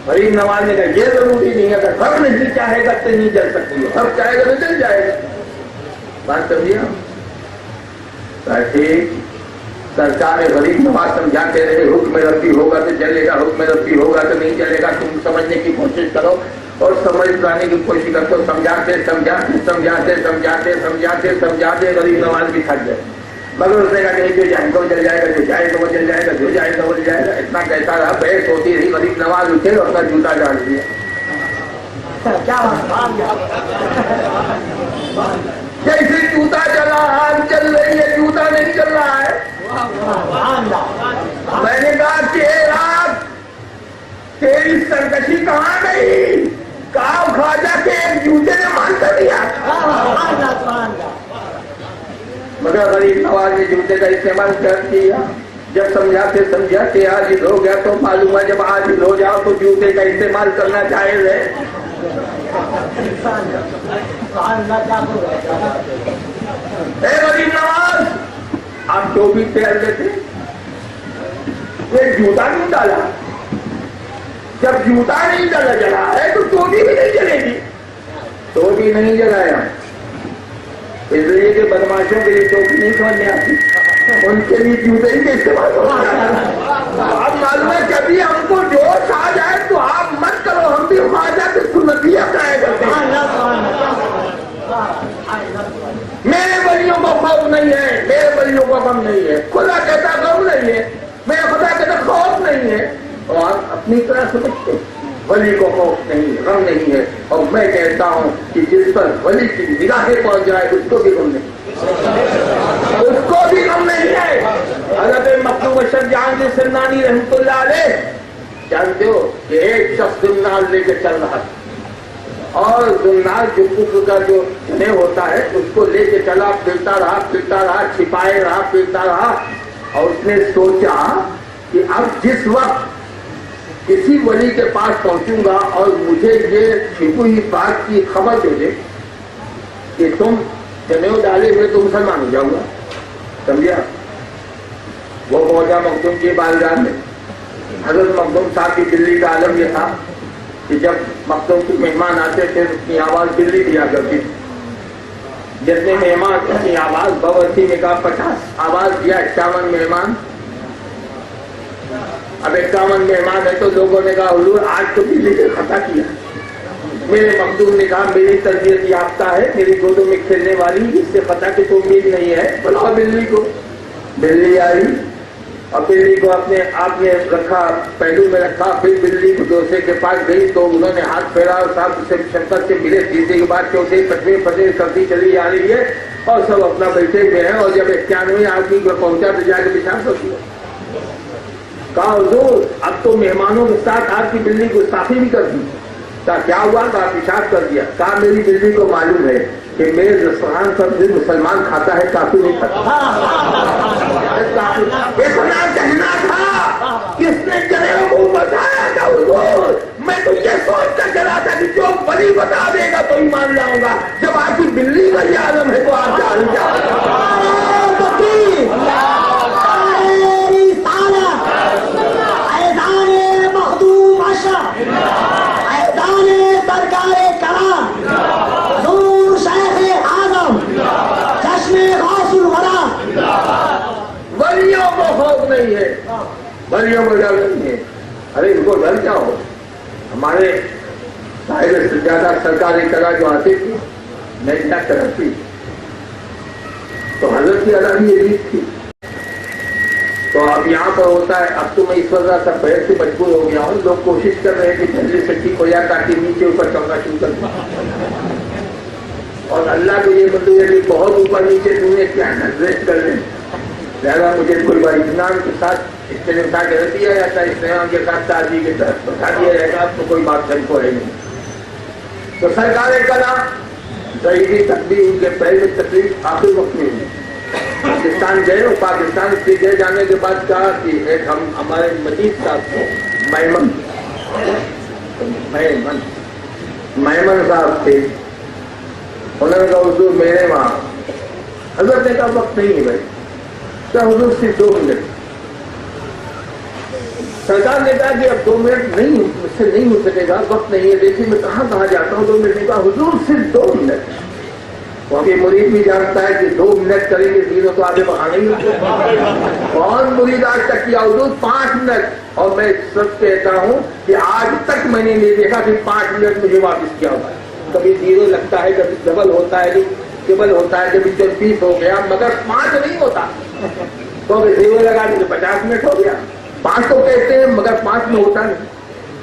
غریب نواز نے کہا یہ ضروری نہیں ہے، اگر حق نہیں چاہے گا تو نہیں جل سکتی، حق چاہے گا تو جل جائے گا. بات سمجھیے. سرکار غریب نواز سمجھاتے رہے حکم ربی ہوگا تو چلے گا، حکم ربی ہوگا تو نہیں چلے گا. تم سمجھنے کی کوشش کرو اور سمجھ پانے کی کوشش کرو. سمجھاتے سمجھاتے سمجھاتے سمجھاتے سمجھاتے سمجھاتے غریب نواز بھی تھک گئے. مگر اس نے کہا کہ جو جائے گا وہ جل جائے گا، جو جائے گا وہ جل جائے گا، جو جائے گا وہ جل جائے گا. اتنا کہتا رہا، بحث ہوتی رہی. غریب نواز اٹھے اور اپنا جوتا ڈال دیا. جیسے جوتا چلا آگ چل رہی ہے، جوتا نہیں چل رہا ہے. میں نے کہا کہ رات تیری سرکشی کہاں گئی؟ کہا خواجہ کے ایک جوتے نے مان کر دیا. مگر غریب نواز نے جوتے کا استعمال کر دیا. جب سمجھاتے سمجھاتے عاجز ہو گیا تو معلوم ہے جب عاجز ہو جاؤ تو جوتے کا استعمال کرنا جائز ہے. اے غریب نواز آپ جو بھی تیر دیتے یہ جوتا نہیں ڈالا. جب جوتا نہیں ڈالا جلا ہے تو ٹوپی بھی نہیں جلے گی. ٹوپی نہیں جلایا اس لیے کہ بدماشوں کے لیے ٹوپی نہیں سمجھنے آتی، ان کے لیے جوتے ہی کا استعمال ہوتا. آپ معلوم ہے کبھی ہم کو جوش آ جائے تو آپ مت کرو، ہم بھی خواجہ کی سنتیاں کرائے کرتے ہیں. میرے ولیوں کو خوف نہیں ہے، میرے ولیوں کو غم نہیں ہے. خدا کہتا غم نہیں ہے، میرا خدا کہتا خوف نہیں ہے. اور اپنی طرح سمجھتے ولی کو خوف نہیں، غم نہیں ہے. اور میں کہتا ہوں کہ جس پر ولی کی نگاہیں پہنچ جائے اس کو بھی غم نہیں، اس کو بھی غم نہیں ہے. حضرت مخدوم اشرف جہاں جی سنانی رحمۃ اللہ علیہ جانتے ہو کہ ایک شخص زنار لے کے چل رہا تھا اور زنار جو کفر کا جو چنے ہوتا ہے اس کو لے کے چلا، پھرتا رہا چھپائے رہا پھرتا رہا. اور اس نے سوچا کہ اب جس وقت کسی ولی کے پاس پہنچوں گا اور مجھے یہ چھپی ہوئی بات کی خبر دے دے کہ تم جنیو ڈالے ہوئے تو مسلمان ہو جاؤں گا. سمجھا؟ وہ پہنچا مخدوم کی بارگاہ میں. حضرت مخدوم صاحب کی دلی کا عالم یہ تھا کہ جب مخدوم کے مہمان آتے تھے اس کی آواز دلی دیا کرتی تھی. جتنے مہمان اپنی آواز باورچی میں کہا 50 آواز دیا 51 مہمان. اب 51 مہمان ہے تو لوگوں نے کہا حضور آج تو بجلی سے خطا کیا. میرے مخدوم نے کہا میری تربیت یافتہ ہے، میری گودوں میں کھیلنے والی، اس سے خطا کی تو امید نہیں ہے. بلاؤ بلی کو. بلی آئی اور بلی کو آپ نے رکھا، پہلو میں رکھا. پھر بلی کو دوسرے کے پاس گئی تو انہوں نے ہاتھ پھیرا اور صاحب سے شفقت سے ملے. تیسرے کے بعد چوتھے پچھویں پھٹے سردی چلی آ رہی ہے اور سب اپنا بیٹھے ہوئے ہیں. اور جب 91 آدمی کو پہنچا تو جا کے پیشاب کر دیا. کہا حضور اب تو مہمانوں کے ساتھ آپ کی بلی کو صافی بھی کر دی. کیا ہوا؟ کہا پیشاب کر دیا. کہا میری بلی کو معلوم ہے کہ میرے دسترخوان پر بھی مسلمان کھاتا ہے، کافی نہیں کھاتا. اتنا کہنا تھا کس نے چلے کو بتایا تھا حضور؟ میں تو یہ سوچ کر چلا تھا کہ جو ولی بتا دے گا تو ایمان لاؤں گا. جب آپ کی بلی کا یہ عالم ہے تو آپ جان جاؤ. ولیوں کو خوف نہیں ہے، ولیوں کو ڈر نہیں ہے. ارے ان کو ڈر کیا ہو؟ ہمارے صاحب سجادہ سرکار طرح جو آتی تھی میں کیا کرتی تو حضرت کی ادا بھی یہ تھی. تو اب یہاں پر ہوتا ہے, اب تو میں اس وجہ سے بحث سے مجبور ہو گیا ہوں, لوگ کوشش کر رہے ہیں کہ جلدی سے ٹھیک ہو جائے تاکہ نیچے اوپر چڑھنا شروع کر دیں. اور اللہ کو یہ منظور ہے کہ بہت اوپر نیچے تمہیں کیا ریسٹ کر لیں, لہٰذا مجھے کوئی بار اطمینان کے ساتھ اس طرح اٹھا کے رکھ دیا جاتا ہے, اطمینان کے ساتھ تعزیے کے تحت بتا دیا جائے گا, تو کوئی بات صحیح کو ہے نہیں. تو سرکار کلام ظہیری تقریر ان کے پہلے تقریر آخر وقت میں ہوئی. پاکستان گئے اور پاکستان سے گئے جانے کے بعد کہا کہ ایک ہمارے مجید صاحب کو میمن صاحب تھے, انہوں نے کہا حضور میرے وہاں, حضرت نے کہا وقت نہیں ہے بھائی, کیا حضور صرف 2 منٹ. سرکار نے کہا کہ اب 2 منٹ نہیں, مجھ سے نہیں ہو سکے گا, وقت نہیں ہے, دیکھیے میں کہاں جاتا ہوں. 2 منٹ نے کہا حضور صرف 2 منٹ. کیونکہ مرید بھی جانتا ہے کہ 2 منٹ کریں گے تینوں تو آگے بڑھانا ہی ہوگا. کون مرید آج تک کیا حضور 5 منٹ, اور میں سب کہتا ہوں کہ آج تک میں نے نہیں دیکھا کہ 5 منٹ مجھے واپس کیا ہوگا. کبھی 0 لگتا ہے, کبھی ڈبل ہوتا ہے, ڈبل ہوتا ہے, کبھی 34 ہو گیا, مگر 5 نہیں ہوتا. تو 0 لگا تو 50 منٹ ہو گیا. 5 تو کہتے ہیں مگر 5 میں ہوتا نہیں.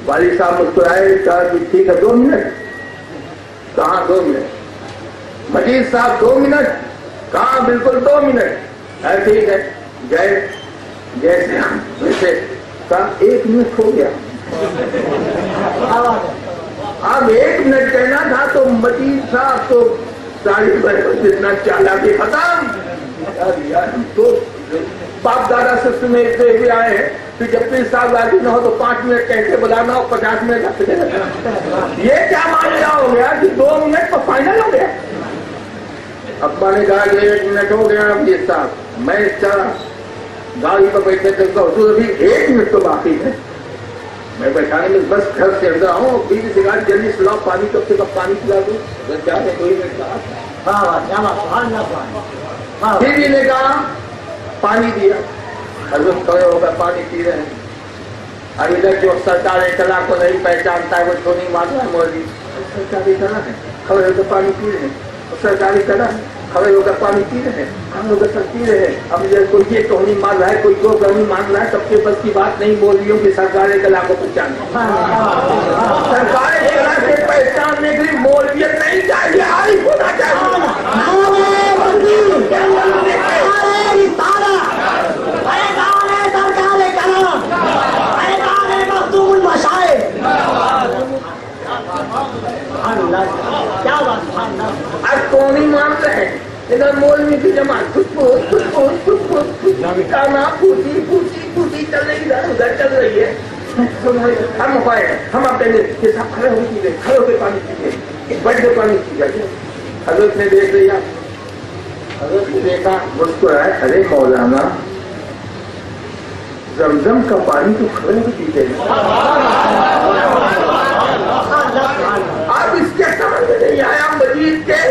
والد صاحب مسکرائے, کہا کہ ٹھیک ہے 2 منٹ. کہاں 2 منٹ؟ مجید صاحب 2 منٹ. کہاں بالکل 2 منٹ. ٹھیک ہے, جیسے ہم ویسے کہا 1 منٹ ہو گیا. اب 1 منٹ کہنا تھا تو مجید صاحب تو جتنا چالاک کے ختم. تو باپ دادا سے سنتے ہوئے آئے ہیں کہ جب 30 سال راضی نہ ہو تو 5 منٹ کیسے بلانا ہو, 50 منٹ رکھتے. یہ کیا معاملہ ہو گیا کہ 2 منٹ تو فائنل ہو گیا. ابا نے کہا کہ 1 منٹ ہو گیا. اب یہ صاحب میں چلا گاڑی پر بیٹھے تھے تو حضور ابھی 1 منٹ تو باقی ہے. میں بیٹھانے میں بس گھر سے اندر آؤں, بیوی سے کہا جلدی سلاؤ پانی, کب سے کب پانی پلا دوں. بس کیا ہے 2 منٹ کا. بیوی نے کہا پانی دیا. حضرت کھڑے ہو کر پانی پی رہے ہیں. اب ادھر جو سرکار کلا کو نہیں پہچانتا ہے وہ تو نہیں مانتا ہے مولوی. سرکاری کلا ہے, کھڑے ہو کر پانی پی رہے ہیں. سرکاری کلا ہے, کھڑے ہو کر پانی پی رہے ہیں. ہم لوگ سر پی رہے ہیں. اب کوئی یہ توہنی مان رہا ہے, کوئی کو گرمی مان رہا ہے. سب کے بس کی بات نہیں مولویوں کی سرکاری کلا کو پہچاننا. سرکاری کلا سے پہچاننے کے لیے مولویت نہیں چاہیے, عارف ہونا چاہیے. آج کون ہی مانتے ہیں ادھر مولوی کی جماعت پوچھی چل رہی ہے, ادھر چل رہی ہے. ہم اپنے کھڑے ہو کے پانی پیتے, بیٹھ کے پانی پی جاتے. حضرت نے دیکھ لیا, حضرت نے دیکھا, مسکرائے, ارے مولانا زمزم کا پانی تو کھڑے ہو پیتے ہیں. اب اس کے سمجھ میں نہیں آیا مجید کے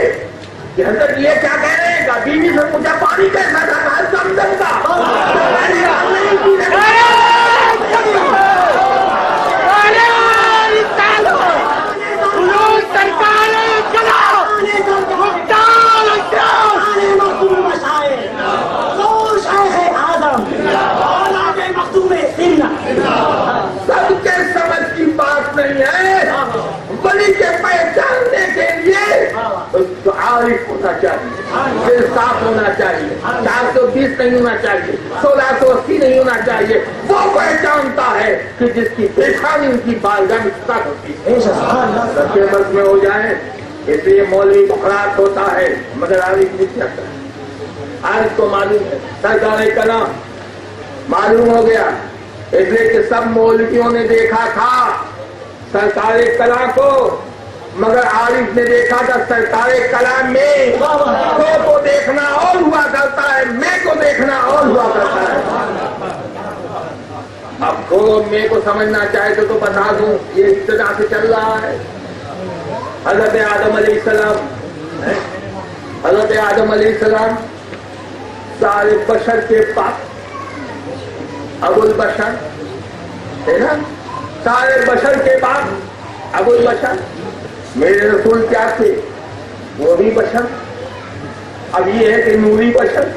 کہ حضرت یہ کیا کہہ رہے ہیں. بیوی سے پوچھا پانی کیسا تھا, زمزم کا. سب کے سمجھ کی بات نہیں ہے. ولی کے پہچاننے کے لیے عارف ہونا چاہیے, دل صاف ہونا چاہیے, 420 نہیں ہونا چاہیے, 1680 نہیں ہونا چاہیے. وہ پہچانتا ہے کہ جس کی پیشانی ان کی بارگاہ میں ساتھ ہوتی ہے. سچے بس میں ہو جائے, اس لیے مولوی بخرات ہوتا ہے مگر عارف نہیں چاہتا. عارف کو معلوم ہے, سرکار کلام معلوم ہو گیا. اس لیے کہ سب مولویوں نے دیکھا تھا سرکار کلام کو, مگر عارف نے دیکھا تھا سرکار کلام میں. کو دیکھنا اور ہوا کرتا ہے, میں کو دیکھنا اور ہوا کرتا ہے. اب کو میں کو سمجھنا چاہے تو بتا دوں, یہ ابتدا سے چل رہا ہے. حضرت آدم علیہ السلام, حضرت آدم علیہ السلام سارے بشر کے پاس ابو البشر ہے نا, سارے بشر کے بعد ابو البشر. میرے رسول کیا تھے, وہ بھی بشر. اب یہ ہے کہ نوری بشر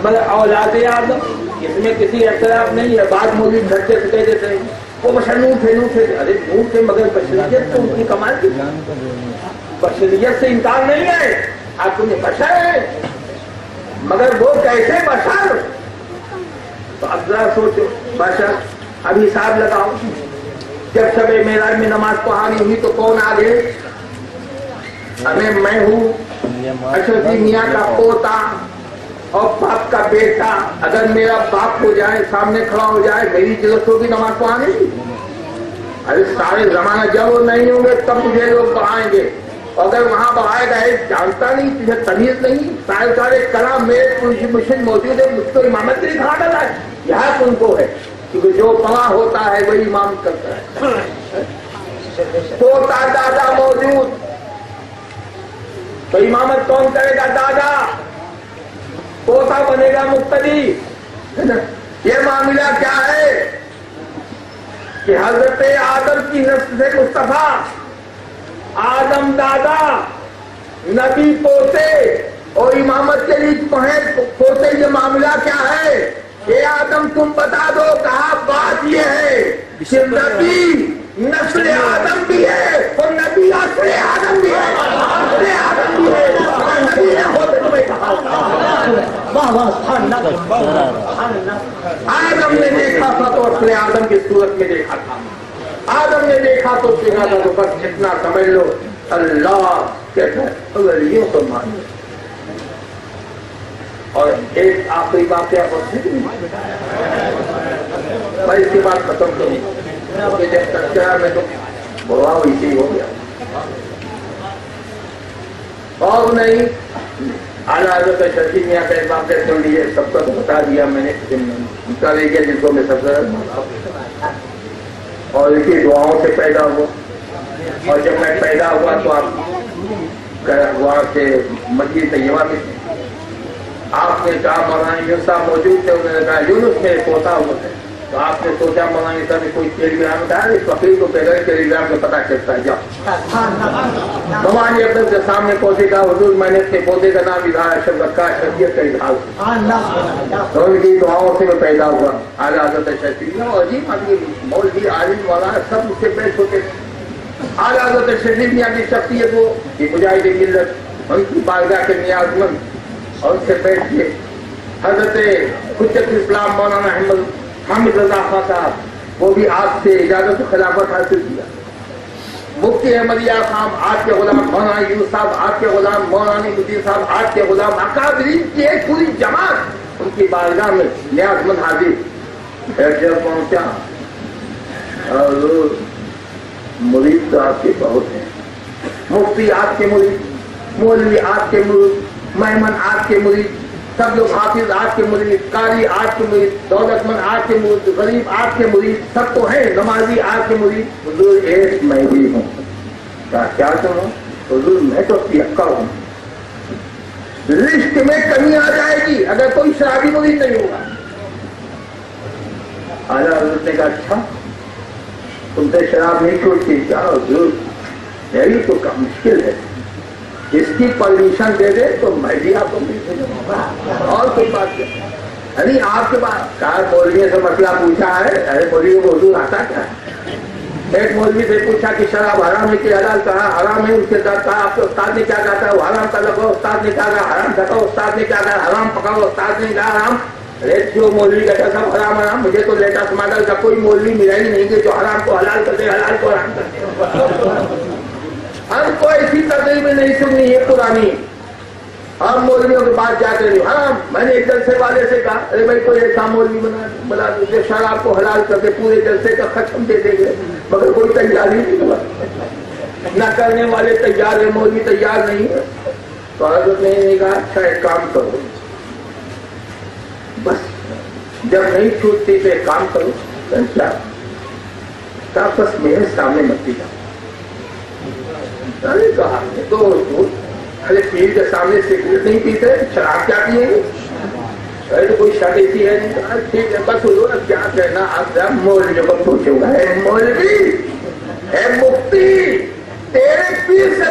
مگر اولاد آدم اس میں کسی اختلاف نہیں ہے. بعض مولوی گھٹے سے کہہ دیتے ہیں وہ بشر نوٹ تھے. ارے نوٹ تھے مگر بشریت تو ان کی کمال کی, بشریت سے انکار نہیں ہے. آپ تمہیں بشر ہے مگر وہ کیسے بشر؟ تو اب ذرا سوچو بشر. اب حساب لگاؤ, جب شب معراج میں نماز پڑھانی ہوئی تو کون آگے؟ ہمیں میں ہوں اشرف میاں کا پوتا اور باپ کا بیٹا. اگر میرا باپ ہو جائے سامنے کھڑا ہو جائے میری ضرورت ہوگی نماز پڑھانے کی؟ ارے سارے زمانہ جب وہ نہیں ہوں گے تب مجھے لوگ پڑھائیں گے. اگر وہاں بڑھائے گا جانتا نہیں, تجھے تمیز نہیں. سارے کلام میرے مشن موجود ہے, مجھ کو امامت کے لیے کھا ڈالا ہے. یہاں ان کو ہے کیونکہ جو پڑھا ہوتا ہے وہی امام کرتا ہے. پوتا دادا موجود تو امامت کون کرے گا؟ دادا. پوتا بنے گا مقتدی. یہ معاملہ کیا ہے کہ حضرت آدم کی نسل سے مصطفیٰ, آدم دادا, نبی پوتے اور امامت کے لیے پوتے. یہ معاملہ کیا ہے کہ آدم تم بتا دو. کہا بات یہ ہے کہ نبی نسل آدم بھی ہے اور نبی اصل آدم بھی ہے. اصل آدم بھی ہے نبی نے ہوتے تمہیں کہا. آدم نے دیکھا تھا تو اصل آدم کی صورت میں دیکھا تھا. آدم نے دیکھا تو دیکھا تھا تو بس اتنا سمجھ لو اللہ کہتا ہے ولیوں کو مانو. اور ایک آخری بات کیا میں اس کی بات ختم کروں کیونکہ جب سچا میں تو بڑا ویسے ہی ہو گیا اور نہیں. اعلیٰ حضرت شفیع میاں کا امام سے سن لیے, سب کو بتا دیا میں نے. ان لے گیا جن کو میں سب سے اور ان کی دعاؤں سے پیدا ہوا. اور جب میں پیدا ہوا تو آپ وہاں سے مسجد طیبہ میں آپ نے کہا مولانا یونس صاحب موجود تھے, انہوں نے کہا یونس میں پوتا ہوا ہے. تو آپ نے سوچا مولانا صاحب نے کوئی ٹیلی گرام ڈالا, اس فقیر کو کہہ گئے ٹیلی گرام کا پتہ چلتا ہے. جاؤ مولانا اکرم کے سامنے پودے کا حضور میں نے اس کے پودے کا نام اظہار اشرف رکھا, شخصیت کا اظہار. تو ان کی دعاؤں سے میں پیدا ہوا. اعلیٰ حضرت شفیع اور عجیب آدمی مولوی عالم والا سب مجھ سے پیش ہوتے. اعلیٰ حضرت شفیع میاں کی شخصیت وہ کہ مجاہد ملت ان کی بارگاہ کے نیاز مند اور ان سے بیٹھ کے حضرت حجت اسلام مولانا حامد رضا خان صاحب وہ بھی آپ سے اجازت و خلافت حاصل کیا. مفتی احمدیہ خان آپ کے غلام مولانا یونس صاحب, آپ کے غلام مولانا مدین صاحب, آپ کے غلام اکابرین کی ایک پوری جماعت ان کی بارگاہ میں نیاز مند حاضر. جب پہنچا اور مرید تو آپ کے بہت ہیں, مفتی آپ کے مرید, مولوی آپ کے مرید, مہمان آپ کے مرید, سب لوگ حافظ آپ کے مرید, قاری آپ کے مرید, دولت مند آپ کے مرید, غریب آپ کے مرید, سب تو ہیں, نمازی آپ کے مرید. حضور ایک میں بھی ہوں. کیا کروں حضور؟ میں تو پیکا ہوں. لسٹ میں کمی آ جائے گی اگر کوئی شرابی مرید نہیں ہوگا. اعلیٰ حضرت نے کہا اچھا تم سے شراب نہیں چھوڑتی کیا؟ حضور میری تو مشکل ہے, اس کی پرمیشن دے دے تو میں بھی آپ کو اور کوئی بات کیا. ارے آپ کے پاس کہا مولوی سے مسئلہ پوچھا ہے. ارے مولوی کو حضور آتا کیا ہے؟ ایک مولوی سے پوچھا کہ شراب حرام ہے کہ حلال, کہا حرام ہے. اس کے ساتھ کہا آپ کے استاد نے کیا کہا تھا؟ وہ حرام کا لگاؤ. استاد نے کیا کہا؟ حرام ڈھکاؤ. استاد نے کیا کہا؟ حرام پکاؤ. استاد نے کہا حرام. ارے جو مولوی کہتا سب حرام حرام, مجھے تو لیٹسٹ ماڈل کا کوئی مولوی ملا ہی نہیں کہ جو حرام کو حلال کرتے حلال کو حرام کرتے. ہم کو ایسی تقریب نہیں سننی ہے پرانی. ہم مولویوں کے پاس جاتے نہیں. ہاں میں نے ایک جلسے والے سے کہا ارے بھائی کوئی ایسا مولوی بنا جو شراب کو حلال کر کے پورے جلسے کا ختم دے دیں گے, مگر کوئی تیاری نہیں ہوا. نہ کرنے والے تیار ہے, مولوی تیار نہیں ہے. تو حضرت نے کہا اچھا ایک کام کرو, بس جب نہیں چھوٹتی تو ایک کام کرو, کیا بس میرے سامنے مت جاؤ. ارے کہا تو ارے پیر کے سامنے سگریٹ نہیں پیتے, شراب کیا پیئیں گے؟ ارے تو کوئی شرط ایسی ہے نہیں. ٹھیک ہے بس حضور کیا کہنا آپ مولوی کو پوچھوں گا. اے مولوی, اے مفتی, تیرے پیر سے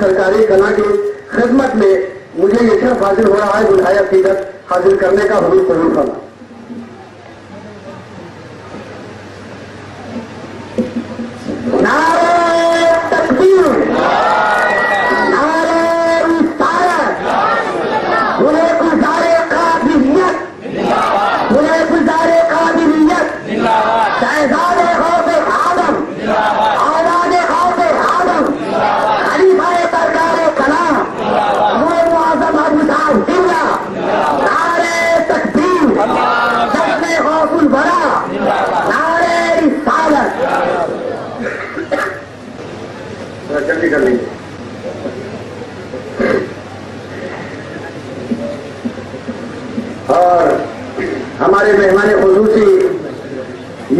سرکاری کلا کی خدمت میں مجھے یہ شرف حاصل ہو رہا ہے بلائے عقیدت حاصل کرنے کا حضور قبول کرنا. نعرہ تکبیر، نعرہ رسالت، بلے گزارے قادریت، بلے گزارے قادریت، شہزاد غوث آدم، اولاد غوث آدم، خلیفہ سرکار کلام غوث معظم ابو صاحب قبلہ، نعرہ تکبیر، جشن غوث الورا، نعرہ رسالت. جلدی کر لیں. اور ہمارے مہمان خصوصی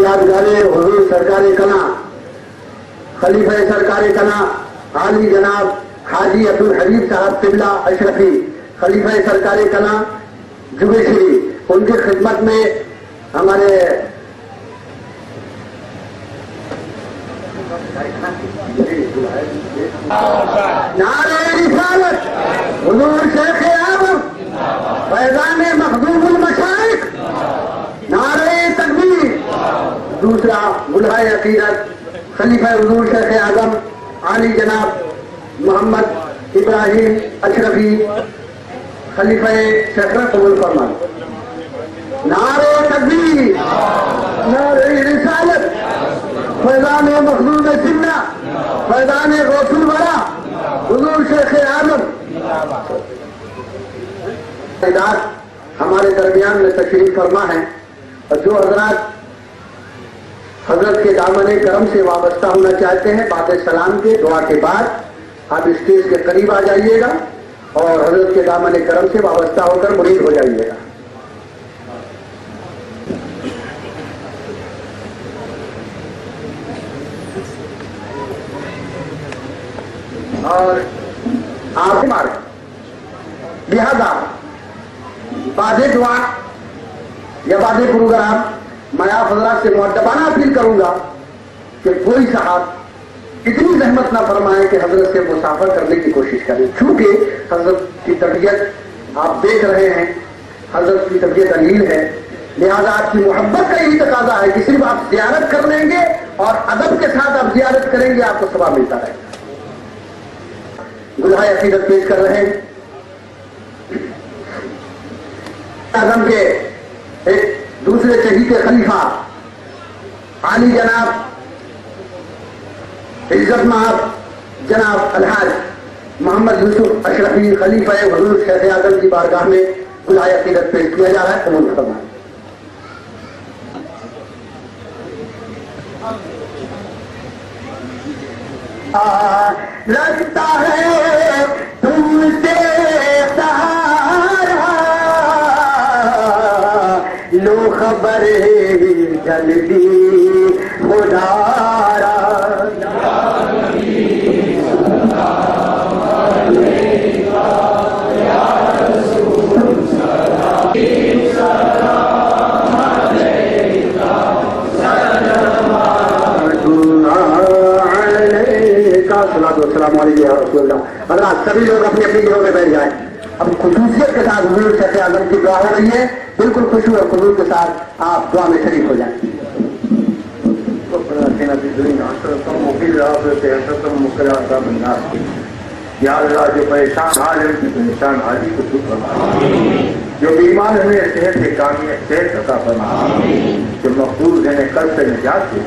یادگار حضور سرکار کلا خلیفہ سرکار کلا عالی جناب حاجی عبد الحبیب صاحب قبلہ اشرفی خلیفہ سرکار کلا جگیشری، ان کی خدمت میں ہمارے نعرہ رسالت حضور شیخ اعظم فیضان مخدوم المشائخ، نعرہ تکبیر. دوسرا بلائے عقیدت خلیفہ حضور شیخ اعظم عالی جناب محمد ابراہیم اشرفی خلیفہ شیخ قبول فرمان. نعرہ تکبیر، نعرہ رسالت فیضان مخدوم سنہ، فیضان غوث الورا حضور شیخ اعظم. ہمارے درمیان میں تشریف فرما ہے، اور جو حضرات حضرت کے دامن کرم سے وابستہ ہونا چاہتے ہیں بعد سلام کے دعا کے بعد آپ اسٹیج کے قریب آ جائیے گا اور حضرت کے دامن کرم سے وابستہ ہو کر مرید ہو جائیے گا. اور آپ ہمارے لہذا بعد دعا یا بعد پروگرام میں آپ حضرات سے مؤدبانہ اپیل کروں گا کہ کوئی صاحب اتنی زحمت نہ فرمائے کہ حضرت سے مسافر کرنے کی کوشش کریں، چونکہ حضرت کی طبیعت آپ دیکھ رہے ہیں، حضرت کی طبیعت علیل ہے، لہذا آپ کی محبت کا یہی تقاضا ہے کہ صرف آپ زیارت کر لیں گے اور ادب کے ساتھ آپ زیارت کریں گے، آپ کو ثواب ملتا رہے گا. گلہائے عقیدت پیش کر رہے ہیں اعظم کے ایک دوسرے شہید خلیفہ عالی جناب عزت مآب جناب الحاج محمد یوسف اشرفی خلیفہ حضور شیخ اعظم کی بارگاہ میں گلہائے عقیدت پیش کیا جا رہا ہے. قبول فرمائیں. لگتا ہے تم سے سہارا لو خبر جلدی خدارا. السلام علیکم یا رسول اللہ. حضرات سبھی لوگ اپنی اپنی جگہوں پہ بیٹھ جائیں. اب خصوصیت کے ساتھ حضور شیخ اعظم کی دعا ہو رہی ہے، بالکل خوشی اور حضور کے ساتھ آپ دعا میں شریک ہو جائیں. یا اللہ جو پریشان حال ہے ان کی پریشان حالی کو دور فرما، جو بیمار ہیں صحت کے کامیاب صحت عطا فرما، جو مقبول ہیں قرض سے نجات دے.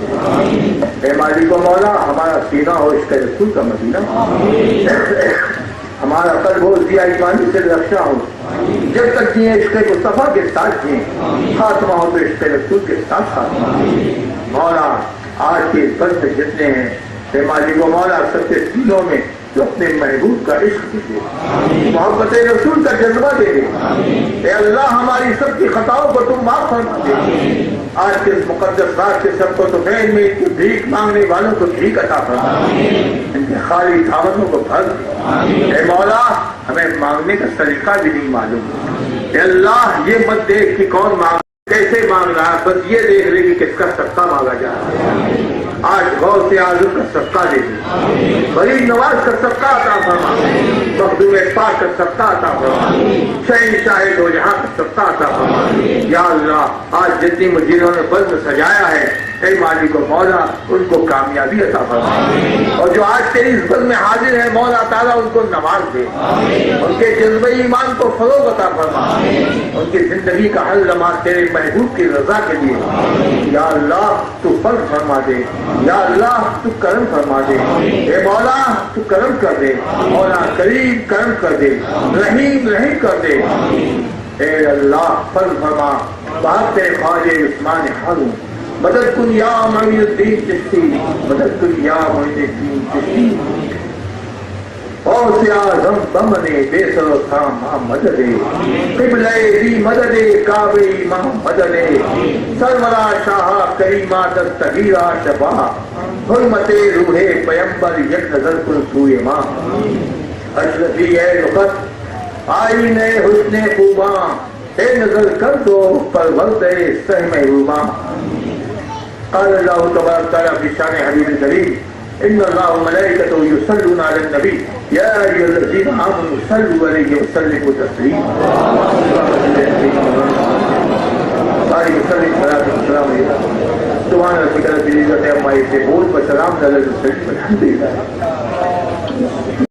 اے مالک و مولا ہمارا سینہ ہو عشق رسول کا مدینہ، ہمارا قلب ہو ضیاء ایمانی سے رکشا ہو، جب تک جیے عشق مصطفیٰ کے ساتھ جیے، خاتمہ ہو تو عشق رسول کے ساتھ خاتمہ. مولا آج کے فرد جتنے ہیں اے مالک و مولا سب کے سینوں میں جو اپنے محبوب کا عشق دے، محبت رسول کا جذبہ دے دے. اے اللہ ہماری سب کی خطاؤں کو تم معاف فرما دے. آج کے اس مقدس رات کے سب کو تو فین میں بھیک مانگنے والوں کو بھیک عطا فرما، ان کے خالی دعوتوں کو بھر دے. اے مولا ہمیں مانگنے کا طریقہ بھی نہیں معلوم. اے اللہ یہ مت دیکھ کہ کون مانگ کیسے مانگ رہا ہے، بس یہ دیکھ لے کہ کس کا صدقہ مانگا جا رہا ہے. آج غوث اعظم کا صدقہ دے دے، غریب نواز کا صدقہ عطا فرما، مخدوم پاک کا صدقہ عطا فرما، شہنشاہ دو جہاں کا صدقہ عطا فرما۔ یا اللہ آج جتنی مجیروں نے بزم سجایا ہے اے مالک و مولا ان کو کامیابی عطا فرما، اور جو آج تیری اس بزم میں حاضر ہے مولا تعالیٰ ان کو نواز دے، ان کے جذبہ ایمان کو فروغ عطا فرما، ان کی زندگی کا حل لمحہ تیرے محبوب کی رضا کے لیے یا اللہ تو فضل فرما دے، یا اللہ تو کرم فرما دے، اے مولا تو کرم کر دے، مولا کریم کرم کر دے، رحیم رحیم کر دے، اے اللہ فضل فرما، بات تیرے خواجہ عثمان ہارون، مدد کن یا معین الدین چشتی، مدد کن یا معین الدین چشتی، غوث اعظم بمنے بے سر و تھام مدد قبلہ دی مدد کعبہ ماں مدد سرورا شاہ کریمہ دستگیرہ شفا حرمت روح پیمبر یک نظر کن سوئے ماں اشرفی اے رخت آئین حسن خوباں اے نظر کر دو پرورد سہم روباں۔ قال اللہ تبارک تعالیٰ فی شان حبیب الکریم ان اللہ وملائکته یصلون علی النبی یا ایھا الذین آمنوا صلوا علیہ وسلموا تسلیما۔ بارک وسلم صلاۃ والسلام علیہ سبحان ربک رب العزۃ عما یصفون وسلام علی المرسلین والحمد للہ۔